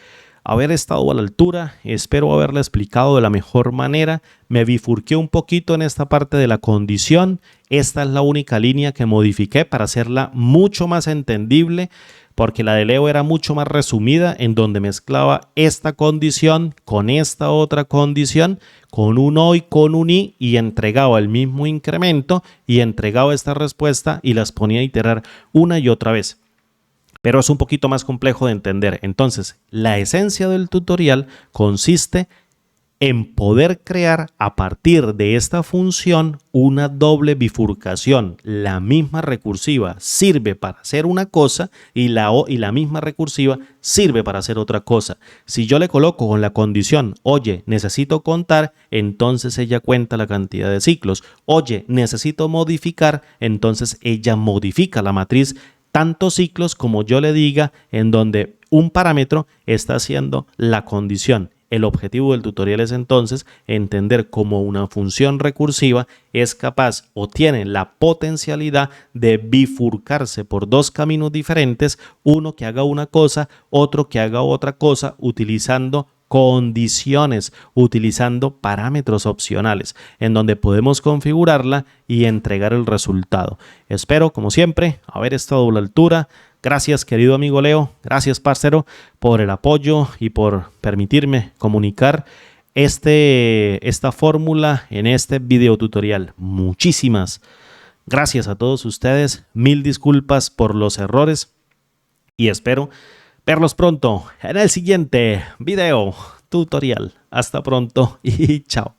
haber estado a la altura, espero haberle explicado de la mejor manera. Me bifurqué un poquito en esta parte de la condición. Esta es la única línea que modifiqué para hacerla mucho más entendible, porque la de Leo era mucho más resumida, en donde mezclaba esta condición con esta otra condición, con un O y con un I, y entregaba el mismo incremento y entregaba esta respuesta y las ponía a iterar una y otra vez. Pero es un poquito más complejo de entender. Entonces, la esencia del tutorial consiste en poder crear a partir de esta función una doble bifurcación. La misma recursiva sirve para hacer una cosa y la misma recursiva sirve para hacer otra cosa. Si yo le coloco con la condición, oye, necesito contar, entonces ella cuenta la cantidad de ciclos. Oye, necesito modificar, entonces ella modifica la matriz tantos ciclos como yo le diga, en donde un parámetro está haciendo la condición. El objetivo del tutorial es entonces entender cómo una función recursiva es capaz o tiene la potencialidad de bifurcarse por dos caminos diferentes, uno que haga una cosa, otro que haga otra cosa, utilizando condiciones, utilizando parámetros opcionales, en donde podemos configurarla y entregar el resultado. Espero, como siempre, haber estado a la altura. Gracias, querido amigo Leo, gracias, parcero, por el apoyo y por permitirme comunicar esta fórmula en este video tutorial. Muchísimas gracias a todos ustedes, mil disculpas por los errores y espero verlos pronto en el siguiente video tutorial. Hasta pronto y chao.